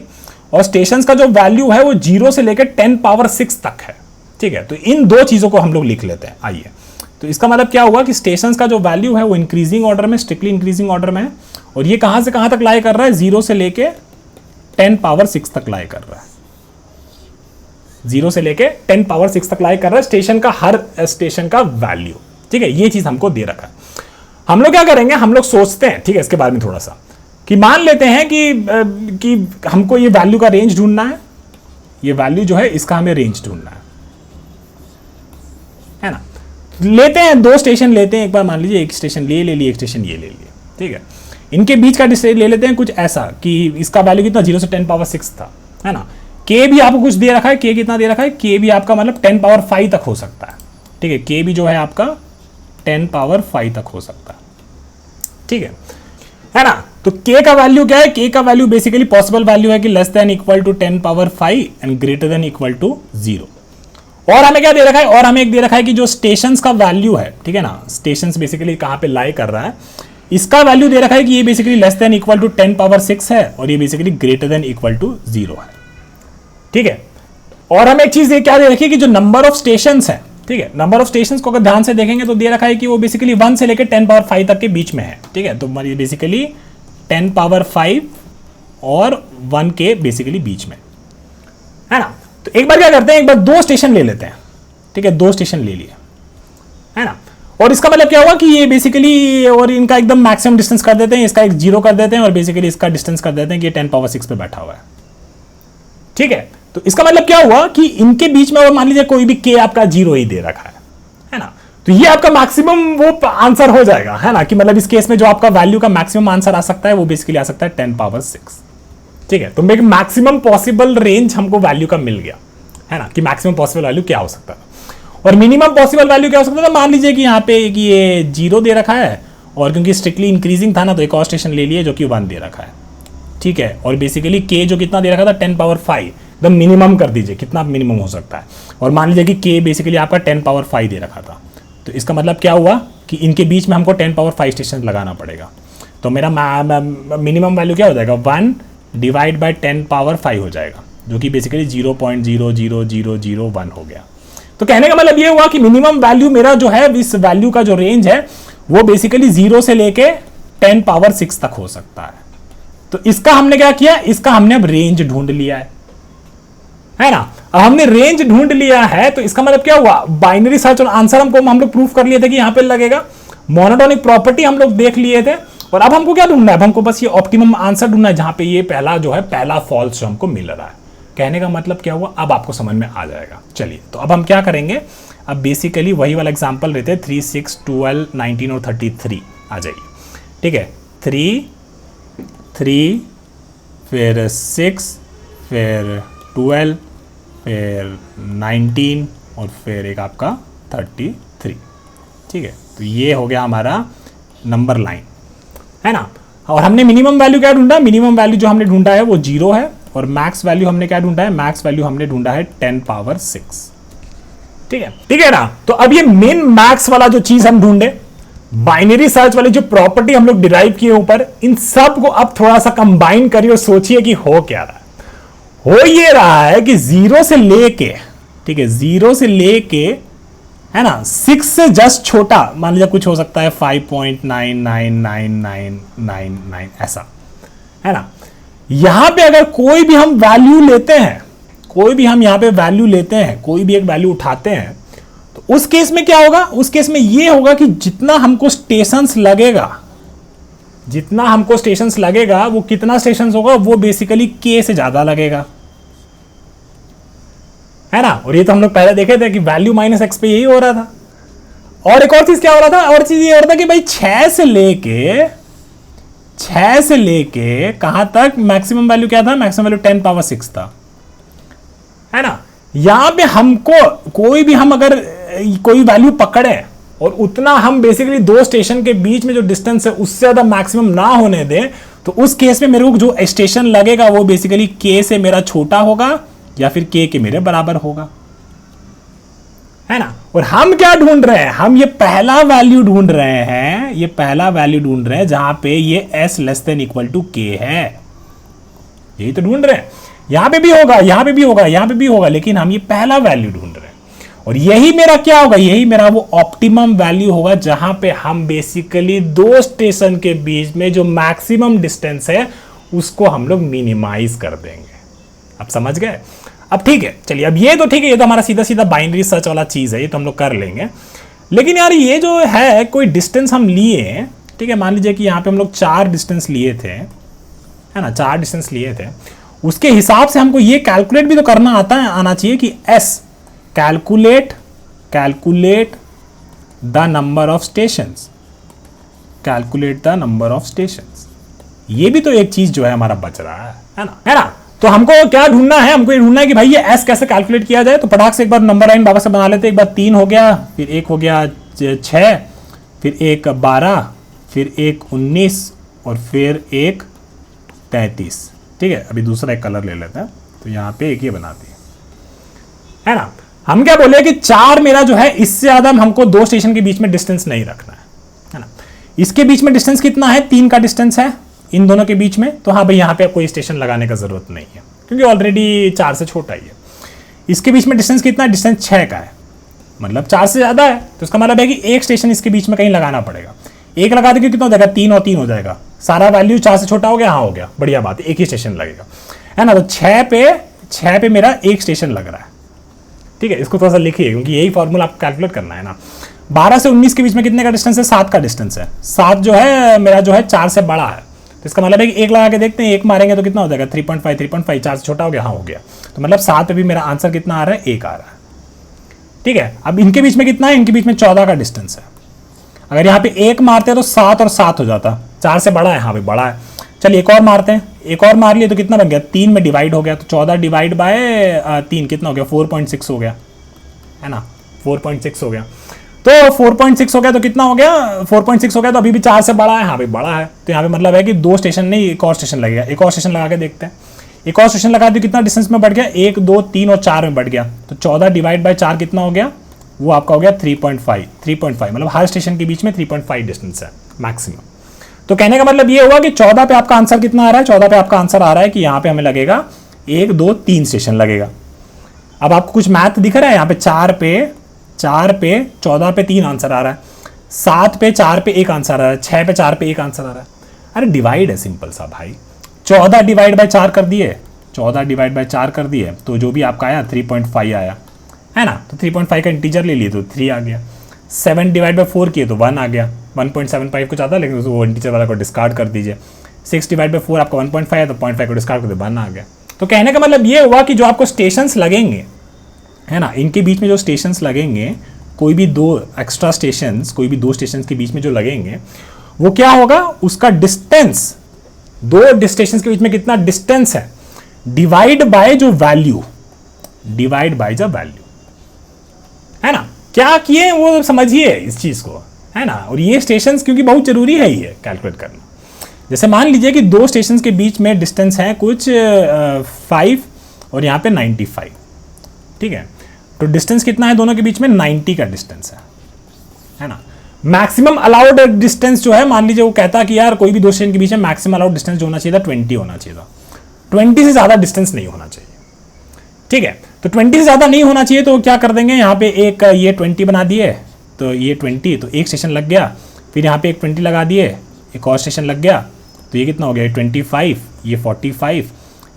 और स्टेशन का जो वैल्यू है वो 0 से लेकर 10⁻⁶ तक है। ठीक है, तो इन दो चीजों को हम लोग लिख लेते हैं। आइए, तो इसका मतलब क्या हुआ कि स्टेशन का जो वैल्यू है वो इंक्रीजिंग ऑर्डर में, स्ट्रिक्टली इंक्रीजिंग ऑर्डर में है, और ये कहां से कहां तक लाई कर रहा है, 0 से लेके 10⁻⁶ तक लाई कर रहा है। 0 से लेके 10⁻⁶ तक लाई कर रहा है स्टेशन का, हर स्टेशन का वैल्यू। ठीक है, ये चीज हमको दे रखा है। हम लोग क्या करेंगे, हम लोग सोचते हैं, ठीक है, इसके बारे में थोड़ा सा कि मान लेते हैं कि हमको ये वैल्यू का रेंज ढूंढना है, ये वैल्यू जो है इसका हमें रेंज ढूंढना है ना। लेते हैं दो स्टेशन लेते हैं, एक बार मान लीजिए एक स्टेशन ले लिए, एक स्टेशन ये ले लिया। ठीक है, इनके बीच का डिस्टेंस ले लेते हैं कुछ ऐसा कि इसका वैल्यू कितना, 0 से 10⁻⁶ था, है ना। के भी आपको कुछ दे रखा है, के कितना दे रखा है, के भी आपका मतलब 10⁻⁵ तक हो सकता है। ठीक है, के भी जो है आपका 10⁻⁵ तक हो सकता है। ठीक है ना। तो के का वैल्यू क्या है, के का वैल्यू बेसिकली पॉसिबल वैल्यू है कि less than equal to 10⁻⁵ and greater than equal to 0। और हमें क्या दे रखा है, और हमें एक दे रखा है कि जो स्टेशंस का वैल्यू है, ठीक है ना, स्टेशंस बेसिकली कहां पे लाई कर रहा है, इसका वैल्यू दे रखा है कि ये basically less than equal to 10⁻⁶ है और ये basically greater than equal to 0 है। ठीक है, और हमें एक चीज क्या दे रखी है कि जो नंबर ऑफ स्टेशंस है, ठीक है, नंबर ऑफ स्टेशंस को अगर ध्यान से देखेंगे तो दे रखा है कि वो बेसिकली 1 से लेकर 10⁻⁵ तक के बीच में है। ठीक है, तो बेसिकली 10⁻⁵ और 1 के बेसिकली बीच में, है ना। तो एक बार क्या करते हैं, एक बार दो स्टेशन ले लेते हैं। ठीक है, दो स्टेशन ले लिए, है ना, और इसका मतलब क्या हुआ कि ये बेसिकली, और इनका एकदम मैक्सिमम डिस्टेंस कर देते हैं, इसका एक 0 कर देते हैं और बेसिकली इसका डिस्टेंस कर देते हैं कि ये 10⁻⁶ पे बैठा हुआ है। ठीक है, तो इसका मतलब क्या हुआ कि इनके बीच में, और मान लीजिए कोई भी के आपका 0 ही दे रखा है ना, तो ये आपका मैक्सिमम वो आंसर हो जाएगा, है ना, कि मतलब इस केस में जो आपका वैल्यू का मैक्सिमम आंसर आ सकता है वो बेसिकली आ सकता है 10⁻⁶। ठीक है, तो एक मैक्सिमम पॉसिबल रेंज हमको वैल्यू का मिल गया, है ना, कि मैक्सिमम पॉसिबल वैल्यू क्या हो सकता है और मिनिमम पॉसिबल वैल्यू क्या हो सकता है। मान लीजिए कि यहाँ पे कि ये 0 दे रखा है, और क्योंकि स्ट्रिक्टली इंक्रीजिंग था ना, तो एक और स्टेशन ले लिए जो कि 1 दे रखा है। ठीक है, और बेसिकली के जो कितना दे रखा था, 10⁻⁵, एकदम मिनिमम कर दीजिए, कितना मिनिमम हो सकता है, और मान लीजिए कि के बेसिकली आपका 10⁻⁵ दे रखा था। तो इसका मतलब क्या हुआ कि इनके बीच में हमको 10⁻⁵ स्टेशन लगाना पड़ेगा। तो मेरा मिनिमम वैल्यू क्या हो जाएगा, 1 डिवाइड बाई 10⁻⁵ हो जाएगा, जो कि बेसिकली 0.00001 हो गया। तो कहने का मतलब ये हुआ कि मिनिमम वैल्यू मेरा जो है, इस वैल्यू का जो रेंज है वो बेसिकली 0 से लेके 10⁻⁶ तक हो सकता है। तो इसका हमने क्या किया, इसका हमने अब रेंज ढूंढ लिया है ना। अब हमने रेंज ढूंढ लिया है, तो इसका मतलब क्या हुआ, बाइनरी सर्च और आंसर हम लोग प्रूफ कर लिए थे कि यहां पे लगेगा। मोनोटोनिक प्रॉपर्टी हम लोग देख लिए थे, और अब हमको क्या ढूंढना है, हमको बस ये ऑप्टिमम आंसर ढूंढना है जहां पे ये पहला जो है, पहला फॉल्स जो हमको मिल रहा है। कहने का मतलब क्या हुआ, अब आपको समझ में आ जाएगा। चलिए, तो अब हम क्या करेंगे, अब बेसिकली वही वाला एग्जांपल लेते हैं, 3, 6, 12, 19 और 33 आ जाइए। ठीक है, 3, फिर 6, फिर 12, फिर 19 और फिर एक आपका 33। ठीक है, तो ये हो गया हमारा नंबर लाइन, है ना। और हमने मिनिमम वैल्यू क्या ढूंढा, मिनिमम वैल्यू जो हमने ढूंढा है वो 0 है, और मैक्स वैल्यू हमने क्या ढूंढा है, मैक्स वैल्यू हमने ढूंढा है 10⁻⁶। ठीक है ना। तो अब ये मिन मैक्स वाला जो चीज हम ढूंढे, बाइनरी सर्च वाली जो प्रॉपर्टी हम लोग डिराइव किए ऊपर, इन सब को अब थोड़ा सा कंबाइन करिए और सोचिए कि हो क्या रहा है। हो ये रहा है कि 0 से लेके, ठीक है, 0 से लेके, है ना, 6 से जस्ट छोटा, मान लीजिए कुछ हो सकता है 5.9999999 ऐसा, है ना। यहां पे अगर कोई भी हम वैल्यू लेते हैं, कोई भी हम यहां पे वैल्यू लेते हैं, कोई भी एक वैल्यू उठाते हैं, तो उस केस में क्या होगा, उस केस में ये होगा कि जितना हमको स्टेशंस लगेगा, जितना हमको स्टेशंस लगेगा, वो कितना स्टेशंस होगा, वो बेसिकली के से ज्यादा लगेगा, है ना। और ये तो हम लोग पहले देखे थे कि वैल्यू माइनस एक्स पे यही हो रहा था। और एक और चीज क्या हो रहा था, और चीज ये हो रहा था कि भाई 6 से लेके कहां तक मैक्सिमम वैल्यू क्या था, मैक्सिमम वैल्यू 10 पावर 6 था, है ना। यहां पे हमको कोई भी हम अगर कोई वैल्यू पकड़े और उतना हम बेसिकली दो स्टेशन के बीच में जो डिस्टेंस है उससे ज्यादा मैक्सिमम ना होने दें, तो उस केस में मेरे को जो स्टेशन लगेगा वो बेसिकली के से मेरा छोटा होगा या फिर के मेरे बराबर होगा, है ना। और हम क्या ढूंढ रहे हैं, हम ये पहला वैल्यू ढूंढ रहे हैं, ये पहला वैल्यू ढूंढ रहे हैं जहां पे ये s less than equal to k है, यही तो ढूंढ रहे हैं। यहां पे भी होगा, यहां पे भी होगा, यहां पे भी होगा, लेकिन हम ये पहला वैल्यू ढूंढ रहे हैं। और यही मेरा क्या होगा, यही मेरा वो ऑप्टिमम वैल्यू होगा जहां पे हम बेसिकली दो स्टेशन के बीच में जो मैक्सिमम डिस्टेंस है उसको हम लोग मिनिमाइज कर देंगे। अब समझ गए। अब ठीक है, चलिए, अब ये तो ठीक है, ये तो हमारा सीधा सीधा बाइनरी सर्च वाला चीज है, ये तो हम लोग कर लेंगे। लेकिन यार ये जो है कोई डिस्टेंस हम लिए, ठीक है, मान लीजिए कि यहाँ पे हम लोग 4 डिस्टेंस लिए थे, है ना, 4 डिस्टेंस लिए थे, उसके हिसाब से हमको ये कैलकुलेट भी तो करना आना चाहिए कि S calculate the number of stations, calculate the number of stations. ये भी तो एक चीज जो है हमारा बच रहा है ना, है ना। तो हमको क्या ढूंढना है, हमको ये ढूंढना है कि भाई ये एस कैसे कैलकुलेट किया जाए। तो फटाक से एक बार नंबर लाइन वापस से बना लेते हैं। एक बार 3 हो गया, फिर 1 हो गया 6, फिर 1 12, फिर 1 19 और फिर 1 33। ठीक है, अभी दूसरा एक कलर ले लेते हैं, तो यहाँ पे एक ये बनाती है ना। हम क्या बोले कि 4 मेरा जो है, इससे ज्यादा हमको दो स्टेशन के बीच में डिस्टेंस नहीं रखना है ना। इसके बीच में डिस्टेंस कितना है, 3 का डिस्टेंस है इन दोनों के बीच में, तो हाँ भाई यहाँ पे कोई स्टेशन लगाने का जरूरत नहीं है क्योंकि ऑलरेडी 4 से छोटा ही है। इसके बीच में डिस्टेंस कितना है, डिस्टेंस 6 का है, मतलब 4 से ज्यादा है, तो इसका मतलब है कि एक स्टेशन इसके बीच में कहीं लगाना पड़ेगा। एक लगा देंगे कितना हो जाएगा, 3 और 3 हो जाएगा, सारा वैल्यू 4 से छोटा हो गया, हाँ हो गया, बढ़िया बात है, एक ही स्टेशन लगेगा, है ना। तो 6 पे मेरा एक स्टेशन लग रहा है, ठीक है। इसको थोड़ा सा लिखिए क्योंकि यही फॉर्मूला आपको कैलकुलेट करना है ना। 12 से 19 के बीच में कितने का डिस्टेंस है, 7 का डिस्टेंस है। 7 जो है मेरा जो है 4 से बड़ा है, तो इसका मतलब है कि एक लगा के देखते हैं, एक मारेंगे तो कितना हो जाएगा, 3.5 4 से छोटा हो गया, हाँ हो गया। तो मतलब 7 पे भी मेरा आंसर कितना आ रहा है, 1 आ रहा है, ठीक है। अब इनके बीच में कितना है, इनके बीच में 14 का डिस्टेंस है। अगर यहाँ पे 1 मारते हैं तो 7 और 7 हो जाता, 4 से बड़ा है, हाँ भाई बड़ा है। चलिए एक और मारते हैं, एक और मार लिए तो कितना बन गया, 3 में डिवाइड हो गया, तो 14 डिवाइड बाय 3 कितना हो गया, 4.6 हो गया, है ना, 4.6 हो गया। तो 4.6 हो गया तो कितना हो गया, 4.6 हो गया तो अभी भी 4 से बड़ा है, हाँ भाई बड़ा है। तो यहाँ पे मतलब है कि 2 स्टेशन नहीं, एक और स्टेशन लगेगा। एक और स्टेशन लगा के देखते हैं, एक और स्टेशन लगा तो कितना डिस्टेंस में बढ़ गया, 1 2 3 और 4 में बढ़ गया। तो 14 डिवाइड बाय 4 कितना हो गया, वो आपका हो गया 3.5, मतलब हर स्टेशन के बीच में 3.5 डिस्टेंस है मैक्सिमम। तो कहने का मतलब ये हुआ कि 14 पे आपका आंसर कितना आ रहा है, 14 पे आपका आंसर आ रहा है कि यहाँ पे हमें लगेगा 1 2 3 स्टेशन लगेगा। अब आपको कुछ मैथ दिख रहा है, यहाँ पे 4 पे 14 पे 3 आंसर आ रहा है, 7 पे 4 पे 1 आंसर आ रहा है, 6 पे 4 पे 1 आंसर आ रहा है। अरे डिवाइड है सिंपल सा भाई, 14 डिवाइड बाय 4 कर दिए, 14 डिवाइड बाय 4 कर दिए, तो जो भी आपका आया 3.5 आया, है ना। तो 3.5 का इंटीजर ले लिए तो 3 आ गया। 7 डिवाइड बाय 4 किए तो 1 आ गया, 1.75 कुछ आता है लेकिन वो इंटीजर वाला को डिस्कार्ड कर दीजिए। 6 डिवाइड बाय 4 आपका 1.5 है, तो 0.5 को डिस्कार्ड कर दो, 1 आ गया। तो कहने का मतलब ये हुआ कि जो आपको स्टेशंस लगेंगे, है ना, इनके बीच में जो स्टेशंस लगेंगे, कोई भी 2 एक्स्ट्रा स्टेशंस, कोई भी 2 स्टेशंस के बीच में जो लगेंगे, वो क्या होगा, उसका डिस्टेंस, 2 स्टेशंस के बीच में कितना डिस्टेंस है, डिवाइड बाय जो value, divide by the value, है ना। क्या किए वो समझिए इस चीज को, है ना। और ये स्टेशंस क्योंकि बहुत जरूरी है ये कैलकुलेट करना। जैसे मान लीजिए कि 2 स्टेशंस के बीच में डिस्टेंस है कुछ 5 और यहाँ पे 95, ठीक है। तो डिस्टेंस कितना है दोनों के बीच में, 90 का डिस्टेंस है ना। मैक्सिमम अलाउड डिस्टेंस जो है, मान लीजिए वो कहता कि यार कोई भी 2 स्टेशन के बीच में मैक्सिमम अलाउड डिस्टेंस जो होना चाहिए था 20 होना चाहिए था, 20 से ज्यादा डिस्टेंस नहीं होना चाहिए। ठीक है। तो 20 से ज़्यादा नहीं होना चाहिए, तो क्या कर देंगे यहाँ पे एक ये 20 बना दिए, तो ये 20, तो एक स्टेशन लग गया, फिर यहाँ पे एक 20 लगा दिए, एक और स्टेशन लग गया, तो ये कितना हो गया 25, ये 45,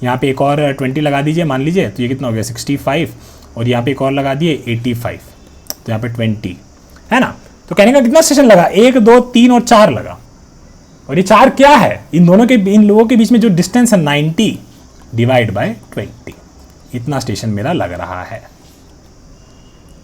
यहाँ पे एक और 20 लगा दीजिए मान लीजिए, तो ये कितना हो गया 65, और यहाँ पे एक और लगा दिए 85, तो यहाँ पे 20 है ना। तो कहने का कितना स्टेशन लगा, 1 2 3 और 4 लगा, और ये 4 क्या है, इन लोगों के बीच में जो डिस्टेंस है 90 डिवाइड बाय 20, इतना स्टेशन मेरा लग रहा है।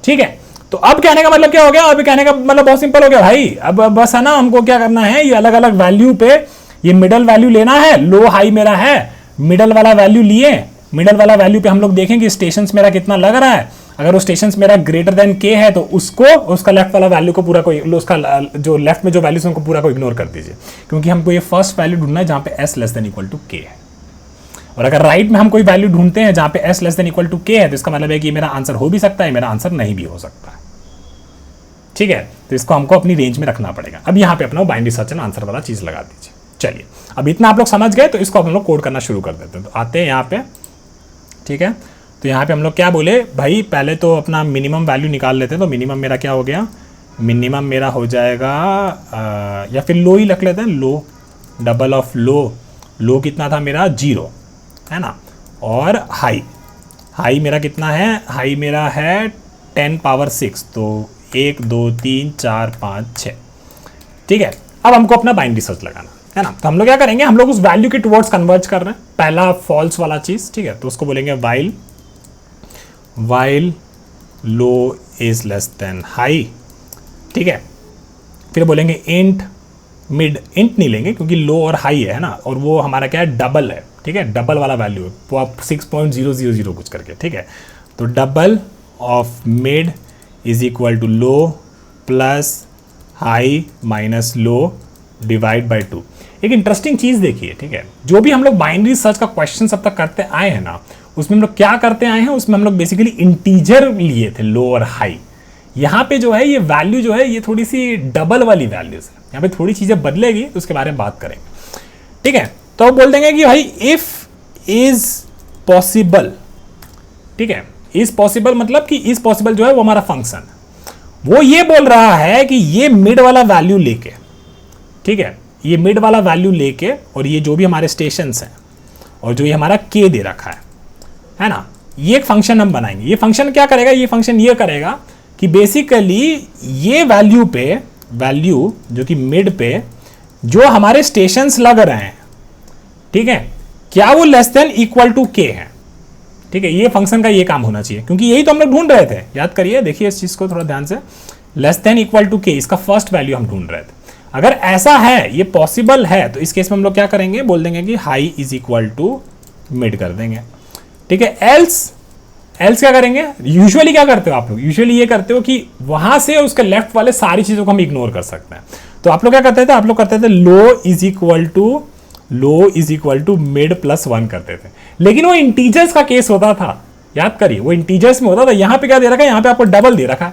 ठीक है, तो अब कहने का मतलब क्या हो गया, अब कहने का मतलब बहुत सिंपल हो गया भाई। अब बस है ना, हमको क्या करना है, ये अलग अलग वैल्यू पे ये मिडल वैल्यू लेना है। लो हाई मेरा है, मिडल वाला वैल्यू लिए, मिडल वाला वैल्यू पे हम लोग देखें कि स्टेशन मेरा कितना लग रहा है। अगर वो स्टेशन मेरा ग्रेटर देन के है तो उसको, उसका लेफ्ट वाला वैल्यू को पूरा को, उसका जो लेफ्ट में जो वैल्यूज उनको पूरा को इग्नोर कर दीजिए, क्योंकि हमको ये फर्स्ट वैल्यू ढूंढना है जहां पे s less than equal to k है। और अगर राइट में हम कोई वैल्यू ढूंढते हैं जहां पे s less than equal to k है, तो इसका मतलब है कि ये मेरा आंसर हो भी सकता है, मेरा आंसर नहीं भी हो सकता है। ठीक है, तो इसको हमको अपनी रेंज में रखना पड़ेगा। अब यहाँ पे अपना बाइनरी सर्च एंड आंसर वाला चीज लगा दीजिए। चलिए, अब इतना आप लोग समझ गए, तो इसको हम लोग कोड करना शुरू कर देते हैं। तो आते हैं यहाँ पे, ठीक है, तो यहाँ पे हम लोग क्या बोले भाई, पहले तो अपना मिनिमम वैल्यू निकाल लेते हैं। तो मिनिमम मेरा क्या हो गया, मिनिमम मेरा हो जाएगा या फिर लो ही रख लेते हैं, लो, डबल ऑफ लो, लो कितना था मेरा 0 है ना, और हाई, हाई मेरा कितना है, हाई मेरा है 10 पावर 6, तो 1 2 3 4 5 6। ठीक है, अब हमको अपना बाइनरी सर्च लगाना है ना। तो हम लोग क्या करेंगे, हम लोग उस वैल्यू के टुवर्ड्स कन्वर्ज कर रहे हैं, पहला फॉल्स वाला चीज। ठीक है, तो उसको बोलेंगे while low is less than high. ठीक है, फिर बोलेंगे इंट मिड, इंट नहीं लेंगे क्योंकि लो और हाई है ना, और वो हमारा क्या है, डबल है। ठीक है, डबल वाला वैल्यू है, वो आप 6.000 कुछ करके। ठीक है, तो double of mid is equal to low plus high minus low divide by 2। एक इंटरेस्टिंग चीज़ देखिए, ठीक है, जो भी हम लोग बाइनरी सर्च का क्वेश्चन अब तक करते आए हैं ना, उसमें हम लोग क्या करते आए हैं, उसमें हम लोग बेसिकली इंटीजर लिए थे, लो और हाई। यहाँ पे जो है ये वैल्यू जो है ये थोड़ी सी डबल वाली वैल्यूज है, यहाँ पे थोड़ी चीज़ें बदलेगी, तो उसके बारे में बात करेंगे। ठीक है, तो अब बोल देंगे कि भाई इफ इज पॉसिबल। ठीक है, इज पॉसिबल मतलब कि इज पॉसिबल जो है वो हमारा फंक्शन, वो ये बोल रहा है कि ये मिड वाला वैल्यू लेके, ठीक है, ये मिड वाला वैल्यू लेके, और ये जो भी हमारे स्टेशंस हैं और जो ये हमारा के दे रखा है ना, ये एक फंक्शन हम बनाएंगे। ये फंक्शन क्या करेगा, ये फंक्शन ये करेगा कि बेसिकली ये वैल्यू पे, वैल्यू जो कि मिड पे जो हमारे स्टेशंस लग रहे हैं, ठीक है, क्या वो less than equal to k है। ठीक है, ये फंक्शन का ये काम होना चाहिए, क्योंकि यही तो हम लोग ढूंढ रहे थे। याद करिए, देखिए इस चीज को थोड़ा ध्यान से, लेस देन इक्वल टू के, इसका फर्स्ट वैल्यू हम ढूंढ रहे थे। अगर ऐसा है, ये पॉसिबल है, तो इस केस में हम लोग क्या करेंगे, बोल देंगे कि high is equal to mid कर देंगे। ठीक है, एल्स क्या करेंगे, यूजुअली क्या करते हो आप लोग, यूजुअली ये करते हो कि वहां से उसके लेफ्ट वाले सारी चीजों को हम इग्नोर कर सकते हैं। तो आप लोग क्या करते थे, आप लोग करते थे low is equal to mid plus 1 करते थे, लेकिन वो इंटीजर्स का केस होता था। याद करिए, वो इंटीजर्स में होता था। यहाँ पे क्या दे रखा है, यहाँ पे आपको डबल दे रखा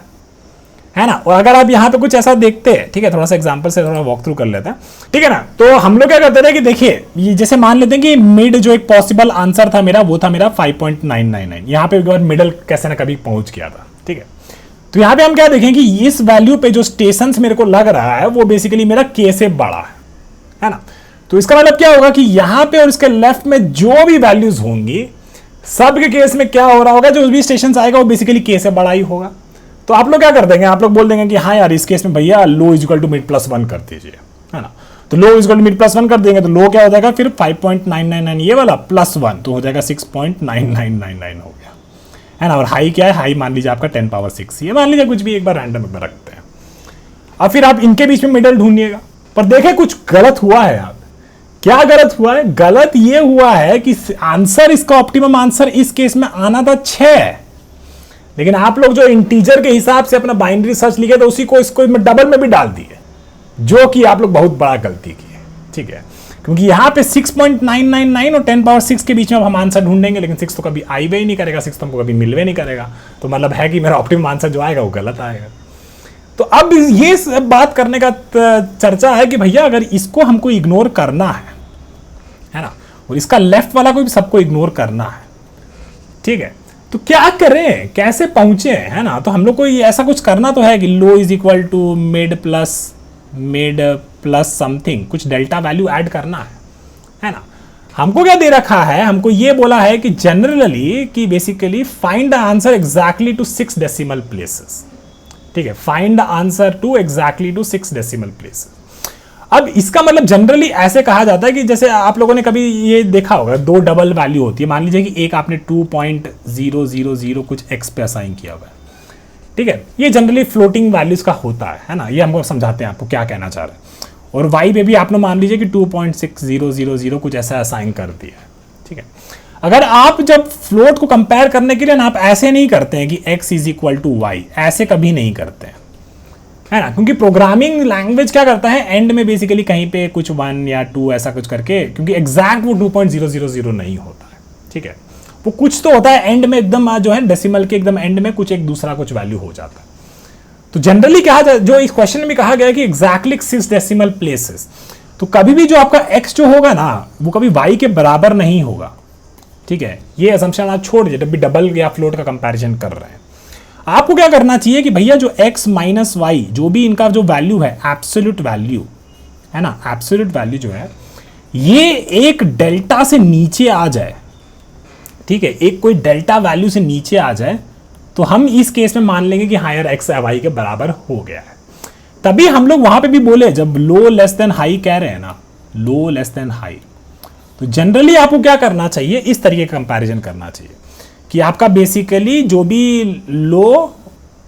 है ना। और अगर आप यहाँ पे कुछ ऐसा देखते हैं, ठीक है, थोड़ा सा एग्जांपल से थोड़ा वॉक थ्रू कर लेते हैं, ठीक है ना। तो हम लोग क्या करते थे कि देखिए, ये जैसे मान लेते हैं कि मिड जो एक पॉसिबल आंसर था मेरा, वो था मेरा 5.999। यहाँ पे एक बार मिडल कैसे ना कभी पहुंच गया था। ठीक है, तो यहाँ पे हम क्या देखें कि इस वैल्यू पे जो स्टेशन मेरे को लग रहा है वो बेसिकली मेरा के से बड़ा है ना। तो इसका मतलब क्या होगा कि यहाँ पे और इसके लेफ्ट में जो भी वैल्यूज होंगी, सब के केस में क्या हो रहा होगा, जो भी स्टेशन आएगा वो बेसिकली के से बड़ा ही होगा। तो आप लोग क्या कर देंगे, आप लोग बोल देंगे कि हाँ यार, इस केस में भैया low is equal to mid plus 1 कर दीजिए, है ना। तो low is equal to mid plus 1 कर देंगे, तो लो क्या हो जाएगा फिर 5.999 ये वाला प्लस 1, तो हो जाएगा 6.9999 हो गया, है ना। और हाई क्या है, हाई मान लीजिए आपका 10 पावर 6, ये मान लीजिए कुछ भी एक बार रैंडम में रखते हैं। अब फिर आप इनके बीच में मिडल ढूंढिएगा, पर देखें कुछ गलत हुआ है। आप क्या गलत हुआ है, गलत ये हुआ है कि आंसर, इसका ऑप्टिमम आंसर इस केस में आना था 6, लेकिन आप लोग जो इंटीजर के हिसाब से अपना बाइनरी सर्च लिखे, तो उसी को इसको डबल में भी डाल दिए, जो कि आप लोग बहुत बड़ा गलती की है। ठीक है, क्योंकि यहाँ पे 6.999 और 10 पावर 6 के बीच में अब हम आंसर ढूंढेंगे, लेकिन 6 तो कभी आईवे ही नहीं करेगा, 6 तो हमको कभी मिलवे नहीं करेगा। तो मतलब है कि मेरा ऑप्टिमम आंसर जो आएगा वो गलत आएगा। तो अब ये सब बात करने का चर्चा है कि भैया अगर इसको हमको इग्नोर करना है ना, और इसका लेफ्ट वाला को भी सबको इग्नोर करना है, ठीक है, तो क्या करें, कैसे पहुंचे, है ना। तो हम लोग को ये ऐसा कुछ करना तो है कि low is equal to mid plus something, कुछ डेल्टा वैल्यू ऐड करना है ना। हमको क्या दे रखा है, हमको ये बोला है कि जनरली कि basically find the answer exactly to 6 decimal places. ठीक है, find the answer to exactly to 6 decimal places. अब इसका मतलब जनरली ऐसे कहा जाता है कि जैसे आप लोगों ने कभी ये देखा होगा, दो डबल वैल्यू होती है। मान लीजिए कि एक आपने 2.000 कुछ x पे असाइन किया हुआ है, ठीक है। ये जनरली फ्लोटिंग वैल्यूज का होता है ना। ये हमको समझाते हैं आपको क्या कहना चाह रहे हैं। और y पे भी आपने मान लीजिए कि 2.6000 कुछ ऐसा असाइन कर दिया है, ठीक है। अगर आप जब फ्लोट को कंपेयर करने के लिए ना, आप ऐसे नहीं करते हैं कि x is equal to y, ऐसे कभी नहीं करते हैं, है ना। क्योंकि प्रोग्रामिंग लैंग्वेज क्या करता है, एंड में बेसिकली कहीं पे कुछ 1 या 2 ऐसा कुछ करके, क्योंकि एग्जैक्ट वो 2.000 नहीं होता है, ठीक है। वो कुछ तो होता है एंड में, एकदम जो है डेसिमल के एकदम एंड में कुछ एक दूसरा कुछ वैल्यू हो जाता है। तो जनरली कहा जाए, जो इस क्वेश्चन में भी कहा गया है कि एग्जैक्टली 6 डेसिमल प्लेसेस। तो कभी भी जो आपका x जो होगा ना, वो कभी y के बराबर नहीं होगा, ठीक है। ये असम्पशन आप छोड़ दीजिए जब भी डबल या फ्लोट का कंपैरिजन कर रहे हैं। आपको क्या करना चाहिए कि भैया जो x माइनस वाई, जो भी इनका जो वैल्यू है, एब्सोल्यूट वैल्यू है ना, एब्सोल्यूट वैल्यू जो है, ये एक डेल्टा से नीचे आ जाए, ठीक है। एक कोई डेल्टा वैल्यू से नीचे आ जाए तो हम इस केस में मान लेंगे कि हायर x वाई के बराबर हो गया है। तभी हम लोग वहां पे भी बोले, जब लो लेस देन हाई कह रहे हैं ना, लो लेस देन हाई, तो जनरली आपको क्या करना चाहिए, इस तरीके का कंपैरिजन करना चाहिए कि आपका बेसिकली जो भी लो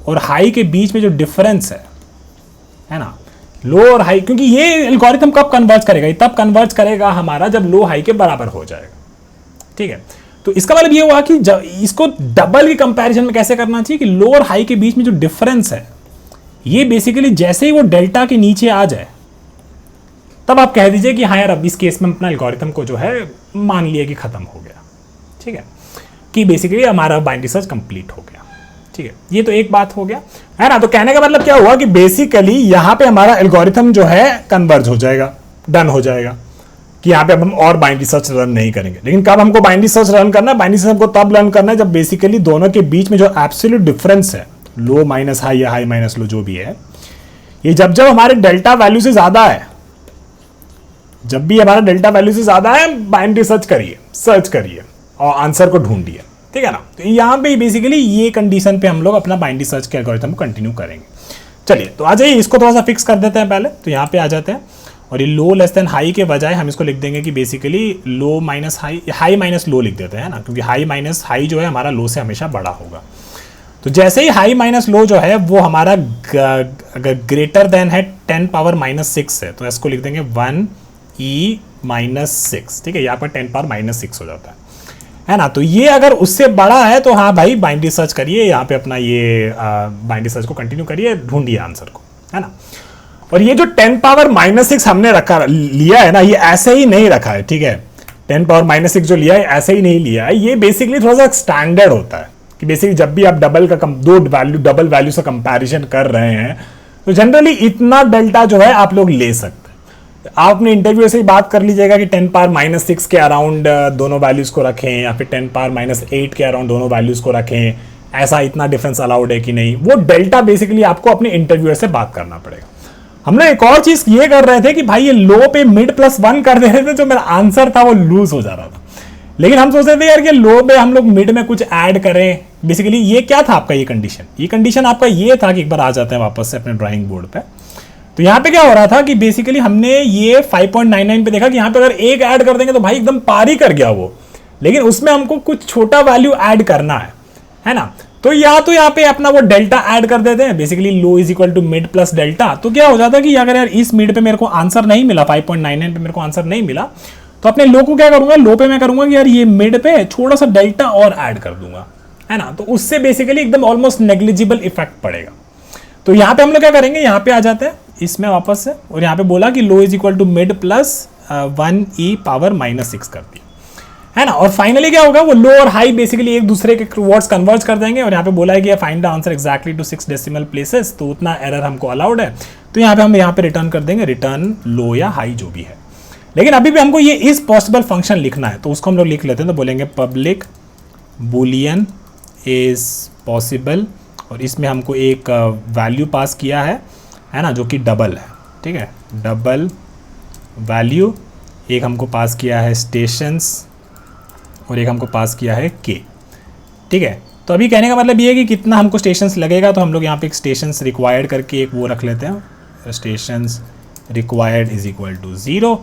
और हाई के बीच में जो डिफरेंस है ना, लो और हाई, क्योंकि ये एल्गोरिथम कब कन्वर्ज करेगा, ये तब कन्वर्ज करेगा हमारा जब लो हाई के बराबर हो जाएगा, ठीक है। तो इसका मतलब ये हुआ कि जब इसको डबल के कंपैरिजन में कैसे करना चाहिए कि लो और हाई के बीच में जो डिफरेंस है, ये बेसिकली जैसे ही वो डेल्टा के नीचे आ जाए, तब आप कह दीजिए कि हाँ यार, अब इस केस में अपना एल्गोरिथम को जो है मान लिया कि खत्म हो गया, ठीक है, कि बेसिकली हमारा बाइनरी सर्च कंप्लीट हो गया, ठीक है। ये तो एक बात हो गया, है ना। तो कहने का मतलब क्या हुआ कि बेसिकली यहां पे हमारा एल्गोरिथम जो है कन्वर्ज हो जाएगा, डन हो जाएगा, कि यहाँ पे अब हम और बाइनरी सर्च रन नहीं करेंगे। लेकिन कब हमको बाइनरी सर्च रन करना है, बाइनरी सर्च हमको तब रन करना है जब बेसिकली दोनों के बीच में जो एब्सोल्यूट डिफरेंस है, लो माइनस हाई या हाई माइनस लो जो भी है, ये जब जब हमारे डेल्टा वैल्यू से ज्यादा है, जब भी हमारा डेल्टा वैल्यू से ज्यादा है, बाइनरी सर्च करिए और आंसर को ढूंढिए, ठीक है ना। तो यहाँ पे बेसिकली ये कंडीशन पे हम लोग अपना बाइनरी सर्च के एल्गोरिथम को कंटिन्यू करेंगे। चलिए, तो आ जाइए, इसको थोड़ा सा फिक्स कर देते हैं पहले। तो यहाँ पे आ जाते हैं और ये लो लेस देन हाई के बजाय हम इसको लिख देंगे कि basically low minus high, high minus low लिख देते हैं ना, क्योंकि हाई माइनस हाई जो है हमारा लो से हमेशा बड़ा होगा। तो जैसे ही हाई माइनस लो जो है वो हमारा अगर ग्रेटर देन है 10 पावर माइनस 6 है, तो इसको लिख देंगे 1e माइनस 6, ठीक है। यहाँ पर 10 पावर माइनस 6 हो जाता है ना। तो ये अगर उससे बड़ा है तो हाँ भाई, बाइनरी सर्च करिए, यहाँ पे अपना ये बाइनरी सर्च को कंटिन्यू करिए, ढूंढिए आंसर को, है ना। और ये जो 10 पावर माइनस 6 हमने लिया है ना, ये ऐसे ही नहीं रखा है, ठीक है। 10 पावर माइनस 6 जो लिया है ऐसे ही नहीं लिया है, ये बेसिकली थोड़ा सा स्टैंडर्ड होता है कि बेसिकली जब भी आप डबल वैल्यू से कंपैरिजन कर रहे हैं तो जनरली इतना डेल्टा जो है आप लोग ले सकते हैं। आप अपने इंटरव्यू से ही बात कर लीजिएगा कि 10 पावर माइनस 6 के अराउंड दोनों वैल्यूज को रखें, या फिर 10 पावर माइनस 8 के अराउंड दोनों वैल्यूज को रखें, ऐसा इतना डिफरेंस अलाउड है कि नहीं, वो डेल्टा बेसिकली आपको अपने इंटरव्यूअर से बात करना पड़ेगा। हम लोग एक और चीज ये कर रहे थे कि भाई ये लो पे मिड प्लस 1 कर दे रहे थे, जो मेरा आंसर था वो लूज हो जा रहा था। लेकिन हम सोच रहे थे यार कि लो पे हम लोग मिड में कुछ ऐड करें। बेसिकली ये क्या था आपका, ये कंडीशन आपका ये था कि एक बार आ जाते हैं वापस से अपने ड्राइंग बोर्ड पे। तो यहाँ पे क्या हो रहा था कि बेसिकली हमने ये 5.99 पे देखा कि यहाँ पे अगर एक ऐड कर देंगे तो भाई एकदम पार ही कर गया वो, लेकिन उसमें हमको कुछ छोटा वैल्यू ऐड करना है ना। तो यहाँ पे अपना वो डेल्टा ऐड कर देते हैं, basically low is equal to mid plus delta. तो क्या हो जाता है कि अगर यार इस मिड पे मेरे को आंसर नहीं मिला, 5.99 पे मेरे को आंसर नहीं मिला, तो अपने लो को क्या करूंगा, लो पे मैं करूंगा कि यार ये मिड पे थोड़ा सा डेल्टा और ऐड कर दूंगा, है ना। तो उससे बेसिकली एकदम ऑलमोस्ट नेग्लिजिबल इफेक्ट पड़ेगा। तो यहाँ पे हम लोग क्या करेंगे, यहाँ पे आ जाते हैं इसमें वापस से, और यहाँ पे बोला कि low is equal to mid plus 1e power minus 6 कर दिया, है ना। और फाइनली क्या होगा, वो लो और हाई बेसिकली एक दूसरे के वर्ड्स कन्वर्ज कर देंगे। और यहाँ पे बोला है कि find the answer exactly to 6 decimal places, तो उतना एरर हमको अलाउड है। तो यहाँ पे हम यहाँ पे रिटर्न कर देंगे, रिटर्न लो या हाई जो भी है। लेकिन अभी भी हमको ये इस पॉसिबल फंक्शन लिखना है, तो उसको हम लोग लिख लेते हैं। तो बोलेंगे पब्लिक बुलियन इज़ पॉसिबल, और इसमें हमको एक वैल्यू पास किया है ना, जो कि डबल है, ठीक है, डबल वैल्यू। एक हमको पास किया है स्टेशंस और एक हमको पास किया है के, ठीक है। तो अभी कहने का मतलब ये है कि कितना हमको स्टेशंस लगेगा, तो हम लोग यहाँ पे एक स्टेशंस रिक्वायर्ड करके एक वो रख लेते हैं, stations required is equal to 0,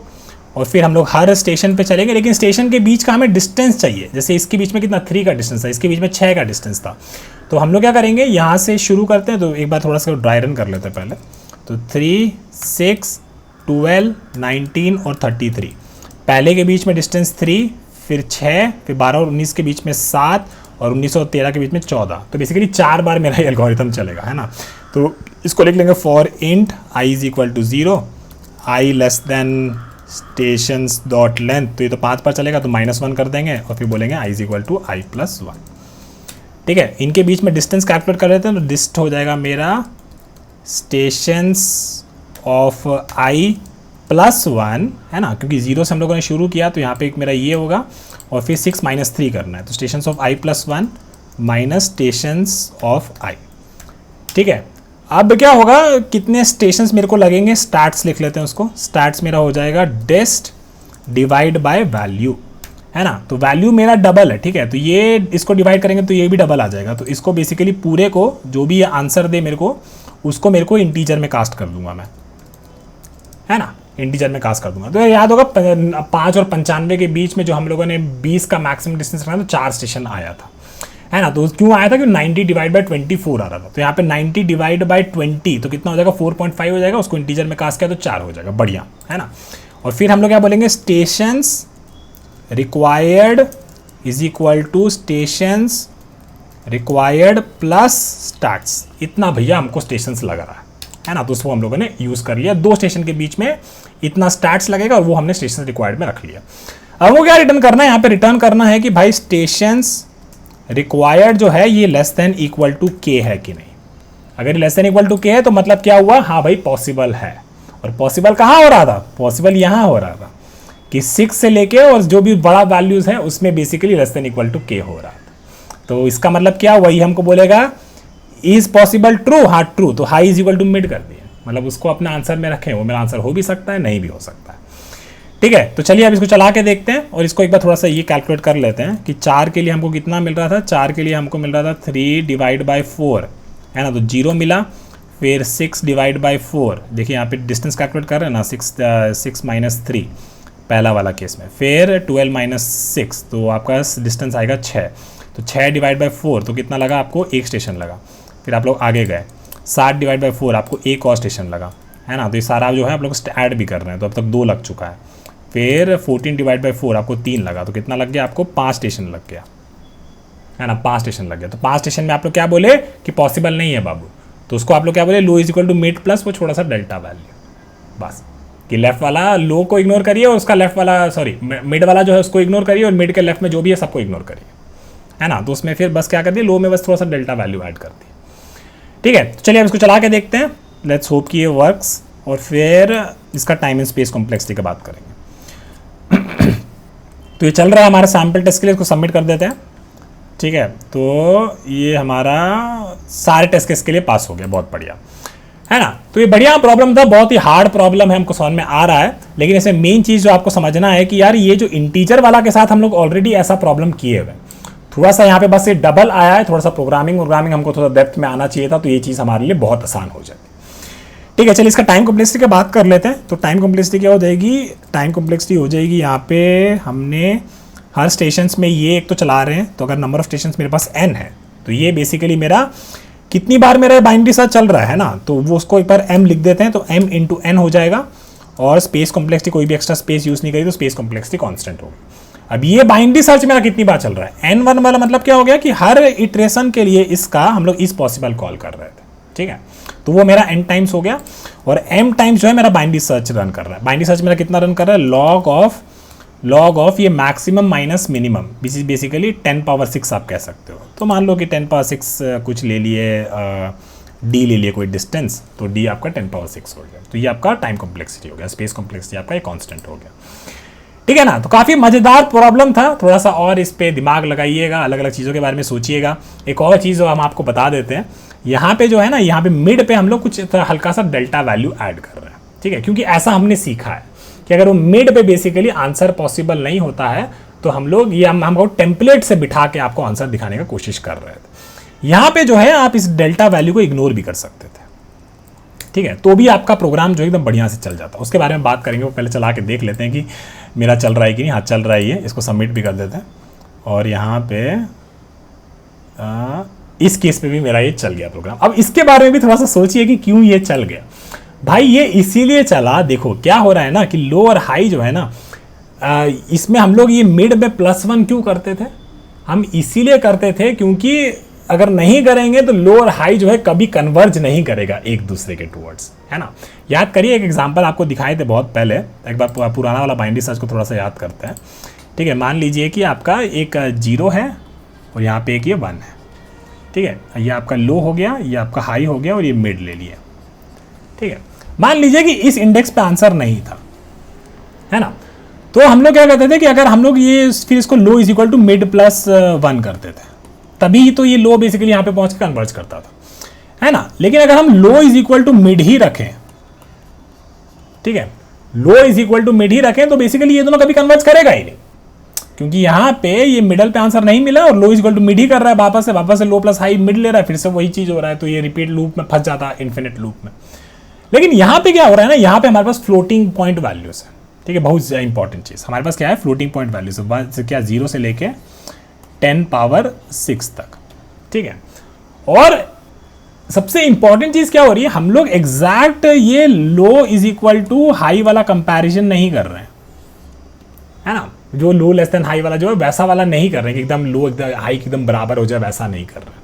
और फिर हम लोग हर स्टेशन पे चलेंगे, लेकिन स्टेशन के बीच का हमें डिस्टेंस चाहिए। जैसे इसके बीच में कितना 3 का डिस्टेंस था, इसके बीच में 6 का डिस्टेंस था, तो हम लोग क्या करेंगे, यहाँ से शुरू करते हैं। तो एक बार थोड़ा सा ड्राई रन कर लेते हैं पहले। तो 3, 6, 12, 19 और 33, पहले के बीच में डिस्टेंस 3, फिर 6, फिर 12 और 19 के बीच में 7, और 19 और 13 के बीच में 14। तो बेसिकली 4 बार मेरा ये एल्गोरिथम चलेगा, है ना। तो इसको लिख लेंगे for int i is equal to 0, i less than stations dot length. तो ये तो 5 बार चलेगा, तो -1 कर देंगे और फिर बोलेंगे I is equal to I plus 1, ठीक है। इनके बीच में डिस्टेंस कैलकुलेट कर लेते हैं, तो डिस्ट हो जाएगा मेरा स्टेशंस ऑफ आई प्लस 1, है ना, क्योंकि 0 से हम लोगों ने शुरू किया, तो यहाँ पे एक मेरा ये होगा, और फिर 6 - 3 करना है। तो stations of I plus 1 minus stations of I, ठीक है। अब क्या होगा, कितने स्टेशंस मेरे को लगेंगे, स्टार्ट्स लिख लेते हैं उसको। स्टार्ट्स मेरा हो जाएगा डिस्ट डिवाइड बाय वैल्यू, है ना। तो वैल्यू मेरा डबल है, ठीक है। तो ये इसको डिवाइड करेंगे तो ये भी डबल आ जाएगा। तो इसको बेसिकली पूरे को, जो भी ये आंसर दे मेरे को, उसको मेरे को इंटीजर में कास्ट कर दूंगा मैं, है ना, इंटीजर में कास्ट कर दूंगा। तो याद होगा 5 और 95 के बीच में जो हम लोगों ने 20 का मैक्सिमम डिस्टेंस रखा, तो 4 स्टेशन आया था, है ना। तो क्यों आया था कि 90 डिवाइड बाई 24 आ रहा था। तो यहाँ पे 90 डिवाइड बाई 20 तो कितना हो जाएगा, 4.5 हो जाएगा। उसको इंटीजर में कास्ट किया तो 4 हो जाएगा, बढ़िया, है ना। और फिर हम लोग क्या बोलेंगे, stations required is equal to stations required plus starts. इतना भैया हमको स्टेशंस लग रहा है ना। तो उसको हम लोगों ने यूज़ कर लिया, 2 स्टेशन के बीच में इतना स्टार्ट्स लगेगा, और वो हमने स्टेशन रिक्वायर्ड में रख लिया। अब वो क्या रिटर्न करना है, यहाँ पे रिटर्न करना है कि भाई स्टेशंस रिक्वायर्ड जो है ये less than equal to k है कि नहीं। अगर less than equal to k है तो मतलब क्या हुआ, हाँ भाई पॉसिबल है। और पॉसिबल कहाँ हो रहा था, पॉसिबल यहाँ हो रहा था कि 6 से लेके और जो भी बड़ा वैल्यूज है उसमें basically less than equal to k हो रहा था। तो इसका मतलब क्या, वही हमको बोलेगा इज पॉसिबल ट्रू, हाँ ट्रू। तो high is equal to mid कर दिया, मतलब उसको अपना आंसर में रखें। वो मेरा आंसर हो भी सकता है, नहीं भी हो सकता है, ठीक है। तो चलिए अब इसको चला के देखते हैं, और इसको एक बार थोड़ा सा ये कैलकुलेट कर लेते हैं कि 4 के लिए हमको कितना मिल रहा था। 4 के लिए हमको मिल रहा था 3 डिवाइड बाई 4, है ना, तो 0 मिला। फिर 6 डिवाइड बाई 4, देखिए यहाँ पे डिस्टेंस कैलकुलेट कर रहे हैं ना, 6 - 3 पहला वाला केस में। फिर 12 - 6, तो आपका डिस्टेंस आएगा 6। तो 6 डिवाइड बाई 4 तो कितना लगा आपको, 1 स्टेशन लगा। फिर आप लोग आगे गए, 7 डिवाइड बाई 4 आपको 1 और स्टेशन लगा, है ना। तो ये सारा जो है आप लोग ऐड भी कर रहे हैं, तो अब तक 2 लग चुका है। फिर 14 डिवाइड बाई 4 आपको 3 लगा, तो कितना लग गया आपको, 5 स्टेशन लग गया, है ना, 5 स्टेशन लग गया। तो 5 स्टेशन में आप लोग क्या बोले कि पॉसिबल नहीं है बाबू, तो उसको आप लोग क्या बोले, low is equal to mid plus वो छोटा सा डेल्टा वैल्यू, बस। कि लेफ्ट वाला लो को इग्नोर करिए और उसका लेफ्ट वाला, सॉरी मिड वाला जो है उसको इग्नोर करिए, और मिड के लेफ्ट में जो भी है सबको इग्नोर करिए, है ना। तो उसमें फिर बस क्या कर दिए, लो में बस थोड़ा सा डेल्टा वैल्यू ऐड कर दिए, ठीक है। तो चलिए अब इसको चला के देखते हैं, लेट्स होप कि ये वर्क्स, और फिर इसका टाइम एंड स्पेस कॉम्प्लेक्सिटी की बात करेंगे। तो ये चल रहा है हमारा सैम्पल टेस्ट के लिए, इसको सबमिट कर देते हैं, ठीक है। तो ये हमारा सारे टेस्ट केस के लिए पास हो गया, बहुत बढ़िया, है ना। तो ये बढ़िया प्रॉब्लम था, बहुत ही हार्ड प्रॉब्लम है, हमको समझ में आ रहा है। लेकिन इसमें मेन चीज़ जो आपको समझना है कि यार ये जो इंटीजर वाला के साथ हम लोग ऑलरेडी ऐसा प्रॉब्लम किए हुए, थोड़ा सा यहाँ पे बस ये डबल आया है, थोड़ा सा प्रोग्रामिंग हमको थोड़ा डेप्थ में आना चाहिए था, तो ये चीज़ हमारे लिए बहुत आसान हो जाएगी, ठीक है। चलिए इसका टाइम कॉम्प्लेक्सिटी की बात कर लेते हैं। तो टाइम कॉम्प्लेक्सिटी क्या हो जाएगी, टाइम कॉम्प्लेक्सिटी हो जाएगी, यहाँ पे हमने हर स्टेशंस में ये एक तो चला रहे हैं, तो अगर नंबर ऑफ स्टेशंस मेरे पास n है, तो ये बेसिकली मेरा कितनी बार मेरा बाइनरी सर्च चल रहा है ना, तो वो उसको एक बार m लिख देते हैं, तो m इंटू n हो जाएगा। और स्पेस कॉम्प्लेक्सिटी कोई भी एक्स्ट्रा स्पेस यूज़ नहीं करी, तो स्पेस कॉम्प्लेक्सिटी कॉन्स्टेंट होगी। अब ये बाइनरी सर्च मेरा कितनी बार चल रहा है, n1 वाला मतलब क्या हो गया कि हर इटरेशन के लिए इसका हम लोग इस पॉसिबल कॉल कर रहे थे, ठीक है। तो वो मेरा n टाइम्स हो गया, और m टाइम्स जो है मेरा बाइनरी सर्च रन कर रहा है। बाइनरी सर्च मेरा कितना रन कर रहा है, लॉग ऑफ ये मैक्सिमम माइनस मिनिमम, बेसिकली 10⁻6 आप कह सकते हो। तो मान लो कि 10⁻6 कुछ ले लिए, d ले लिए कोई डिस्टेंस, तो d आपका 10⁻6 हो गया। तो ये आपका टाइम कॉम्प्लेक्सिटी हो गया, स्पेस कॉम्प्लेक्सिटी आपका एक कांस्टेंट हो गया, ठीक है ना। तो काफ़ी मज़ेदार प्रॉब्लम था, थोड़ा सा और इस पे दिमाग लगाइएगा, अलग अलग चीज़ों के बारे में सोचिएगा। एक और चीज़ जो हम आपको बता देते हैं, यहाँ पे जो है ना, यहाँ पे मिड पे हम लोग कुछ हल्का सा डेल्टा वैल्यू ऐड कर रहे हैं, ठीक है, क्योंकि ऐसा हमने सीखा है कि अगर वो मिड पे बेसिकली आंसर पॉसिबल नहीं होता है तो हम लोग ये हमको टेम्पलेट से बिठा के आपको आंसर दिखाने का कोशिश कर रहे थे। यहाँ पे जो है आप इस डेल्टा वैल्यू को इग्नोर भी कर सकते थे, ठीक है, तो भी आपका प्रोग्राम जो एकदम बढ़िया से चल जाता है। उसके बारे में बात करेंगे, वो पहले चला के देख लेते हैं कि मेरा चल रहा है कि नहीं। हाँ चल रहा है, ये इसको सबमिट भी कर देते हैं। और यहाँ पे इस केस पे भी मेरा ये चल गया प्रोग्राम। अब इसके बारे में भी थोड़ा सा सोचिए कि क्यों ये चल गया। भाई ये इसीलिए चला, देखो क्या हो रहा है ना कि लो और हाई जो है ना, इसमें हम लोग ये मिड में +1 क्यों करते थे? हम इसीलिए करते थे क्योंकि अगर नहीं करेंगे तो लो और हाई जो है कभी कन्वर्ज नहीं करेगा एक दूसरे के टूवर्ड्स, है ना। याद करिए, एक एग्जांपल आपको दिखाए थे बहुत पहले, एक बार पुराना वाला बाइनरी सर्च को थोड़ा सा याद करते हैं, ठीक है। मान लीजिए कि आपका एक 0 है और यहाँ पे एक ये 1 है, ठीक है। ये आपका लो हो गया, ये आपका हाई हो गया और ये मिड ले लिया, ठीक है। मान लीजिए कि इस इंडेक्स पे आंसर नहीं था, है ना, तो हम लोग क्या करते थे कि अगर हम लोग ये फिर इसको लो इज इक्वल टू मिड +1 करते थे, तभी तो ये लो बेसिकली यहाँ पे पहुंच के कन्वर्ज करता था, है ना। लेकिन अगर हम लो इज इक्वल टू मिड ही रखें, ठीक है, लो इज इक्वल टू मिड ही रखें, तो बेसिकली ये दोनों कभी कन्वर्ज करेगा ही नहीं, क्योंकि यहाँ पे ये मिडल पे आंसर नहीं मिला और लो इज इक्वल टू मिड ही कर रहा है, वापस से लो प्लस हाई मिड ले रहा है, फिर से वही चीज हो रहा है, तो ये रिपीट लूप में फंस जाता है, इन्फिनिट लूप में। लेकिन यहाँ पे क्या हो रहा है ना, यहाँ पे हमारे पास फ्लोटिंग पॉइंट वैल्यूज है, ठीक है, बहुत इंपॉर्टेंट चीज हमारे पास क्या है, फ्लोटिंग पॉइंट वैल्यूज, क्या 0 से लेके 10⁻⁶ तक, ठीक है। और सबसे इंपॉर्टेंट चीज क्या हो रही है, हम लोग एग्जैक्ट ये लो इज इक्वल टू हाई वाला कंपैरिजन नहीं कर रहे हैं, है ना। जो लो लेस देन हाई वाला जो है वैसा वाला नहीं कर रहे हैं कि एकदम लो एकदम हाई एकदम बराबर हो जाए, वैसा नहीं कर रहे हैं।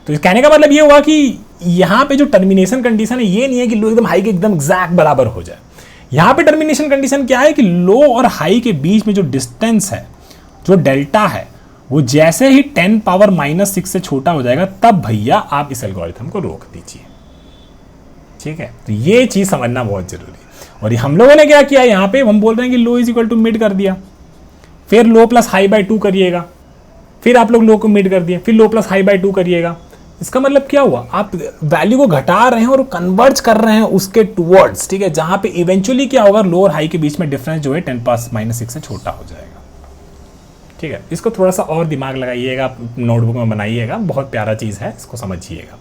तो इस कहने का मतलब ये हुआ कि यहाँ पे जो टर्मिनेशन कंडीशन है ये नहीं है कि लो एकदम हाई के एकदम एग्जैक्ट बराबर हो जाए। यहाँ पे टर्मिनेशन कंडीशन क्या है कि लो और हाई के बीच में जो डिस्टेंस है, जो डेल्टा है, वो जैसे ही 10⁻⁻⁶ से छोटा हो जाएगा तब भैया आप इस एल्गोरिथम को रोक दीजिए, ठीक है। तो ये चीज समझना बहुत जरूरी है। और हम लोगों ने क्या किया, यहाँ पे हम बोल रहे हैं कि low is equal to mid कर दिया, फिर लो प्लस हाई बाई 2 करिएगा, फिर आप लोग लो को मिड कर दिए, फिर लो प्लस हाई बाई 2 करिएगा। इसका मतलब क्या हुआ, आप वैल्यू को घटा रहे हैं और कन्वर्ज कर रहे हैं उसके टूवर्ड्स, ठीक है, जहां पे इवेंचुअली क्या होगा, लो और हाई के बीच में डिफरेंस जो है 10⁻⁻⁶ से छोटा हो जाएगा, ठीक है। इसको थोड़ा सा और दिमाग लगाइएगा, नोटबुक में बनाइएगा, बहुत प्यारा चीज है, इसको समझिएगा,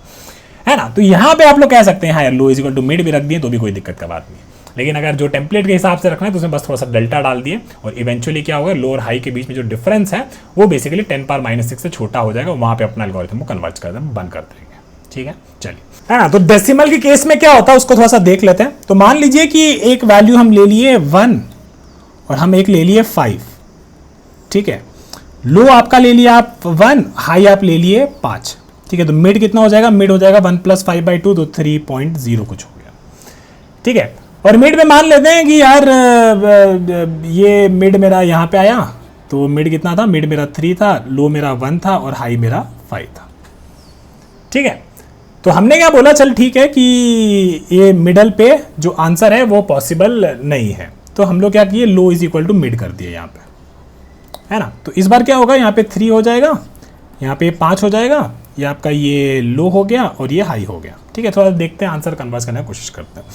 है ना। तो यहाँ पे आप लोग कह सकते हैं हाँ यार लो इज इक्वल टू मिड भी रख दिए तो भी कोई दिक्कत का बात नहीं, लेकिन अगर जो टेम्पलेट के हिसाब से रखना है तो उसमें बस थोड़ा सा डेल्टा डाल दिए और इवेंचुअली क्या होगा, लो और हाई के बीच में जो डिफरेंस है वो बेसिकली 10⁻⁻⁶ से छोटा हो जाएगा, वहां पे अपना एल्गोरिथम को कन्वर्ट कर देंगे, बंद कर देंगे, ठीक है। चलिए, है ना। तो डेसिमल के केस में क्या होता है उसको थोड़ा सा देख लेते हैं। तो मान लीजिए कि एक वैल्यू हम ले लिए 1 और हम एक ले लिए 5, ठीक है। लो आपका ले लिया आप 1, हाई आप ले लिए 5, ठीक है। तो मिड कितना हो जाएगा, मिड हो जाएगा 1 + 5/2, तो 3.0 कुछ हो गया, ठीक है। और मिड में मान लेते हैं कि यार ये मिड मेरा यहाँ पे आया, तो मिड कितना था, मिड मेरा 3 था, लो मेरा 1 था और हाई मेरा 5 था, ठीक है। तो हमने क्या बोला, चल ठीक है कि ये मिडल पे जो आंसर है वो पॉसिबल नहीं है, तो हम लोग क्या किए, लो इज इक्वल टू मिड कर दिए यहाँ पे, है ना। तो इस बार क्या होगा, यहाँ पे 3 हो जाएगा, यहाँ पे 5 हो जाएगा, ये आपका ये लो हो गया और ये हाई हो गया, ठीक है। थोड़ा देखते हैं, आंसर कन्वर्स करने की कोशिश करते हैं।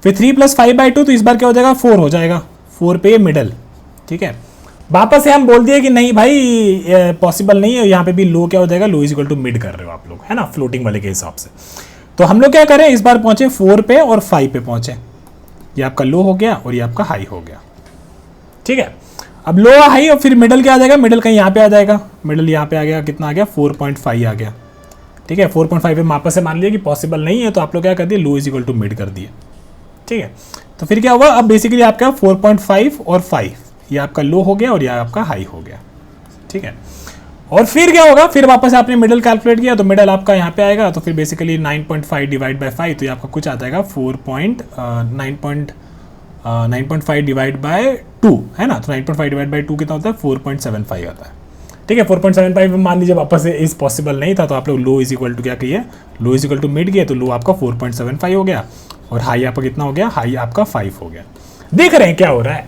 फिर 3 + 5/2, तो इस बार क्या हो जाएगा, 4 हो जाएगा, 4 पे मिडल, ठीक है। वापस से हम बोल दिए कि नहीं भाई पॉसिबल नहीं है, यहाँ पे भी लो क्या हो जाएगा, लो इज इक्वल टू मिड कर रहे हो आप लोग, है ना, फ्लोटिंग वाले के हिसाब से। तो हम लोग क्या करें, इस बार पहुंचे 4 पे और 5 पे पहुंचे, ये आपका लो हो गया और ये आपका हाई हो गया, ठीक है। अब लो हाई और फिर मिडल क्या आ जाएगा, मिडल कहीं यहाँ पे आ जाएगा, मिडल यहाँ पे आ गया, कितना आ गया, 4.5 आ गया, ठीक है। 4.5 पे वापस से मान लिया कि पॉसिबल नहीं है, तो आप लोग क्या कर दिए, लो इज इक्वल टू मिड कर दिए, ठीक है। तो फिर क्या हुआ, अब बेसिकली आपका 4.5 और 5, ये आपका लो हो गया और ये आपका हाई हो गया, ठीक है। और फिर क्या होगा, फिर वापस आपने मिडल कैलकुलेट किया, तो मिडल आपका यहाँ पे आएगा, तो फिर बेसिकली 9.5 डिवाइड बाय 5, तो ये आपका कुछ आ जाएगा 9.5 डिवाइड बाय 2, है ना। तो 9.5 डिवाइड बाय 2 कितना होता है, 4.75 आता है, ठीक है। 4.75 मान लीजिए वापस से इस पॉसिबल नहीं था, तो आप लोग लो इज इक्वल टू क्या कहिए, लो इज इक्वल टू मिड किए, तो लो आपका 4.75 हो गया और हाई आपका कितना हो गया, हाई आपका 5 हो गया। देख रहे हैं क्या हो रहा है,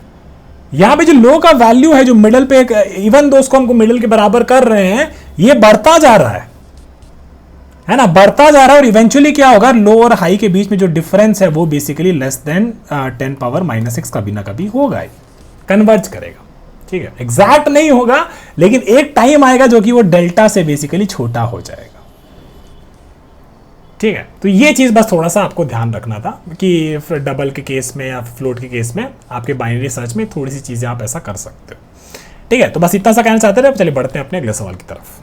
यहां पे जो लो का वैल्यू है, जो मिडल पे इवन दो उसको हमको मिडल के बराबर कर रहे हैं, ये बढ़ता जा रहा है ना, बढ़ता जा रहा है। और इवेंचुअली क्या होगा, लो और हाई के बीच में जो डिफरेंस है वो बेसिकली लेस देन 10⁻⁻6 कभी ना कभी होगा ही, कन्वर्ज करेगा। ठीक है, एग्जैक्ट नहीं होगा, लेकिन एक टाइम आएगा जो कि वो डेल्टा से बेसिकली छोटा हो जाएगा। ठीक है, तो ये चीज बस थोड़ा सा आपको ध्यान रखना था कि डबल के केस में या फ्लोट के केस में आपके बाइनरी सर्च में थोड़ी सी चीजें आप ऐसा कर सकते हो। ठीक है, तो बस इतना सा कहना चाहते थे। चलिए बढ़ते हैं अपने अगले सवाल की तरफ।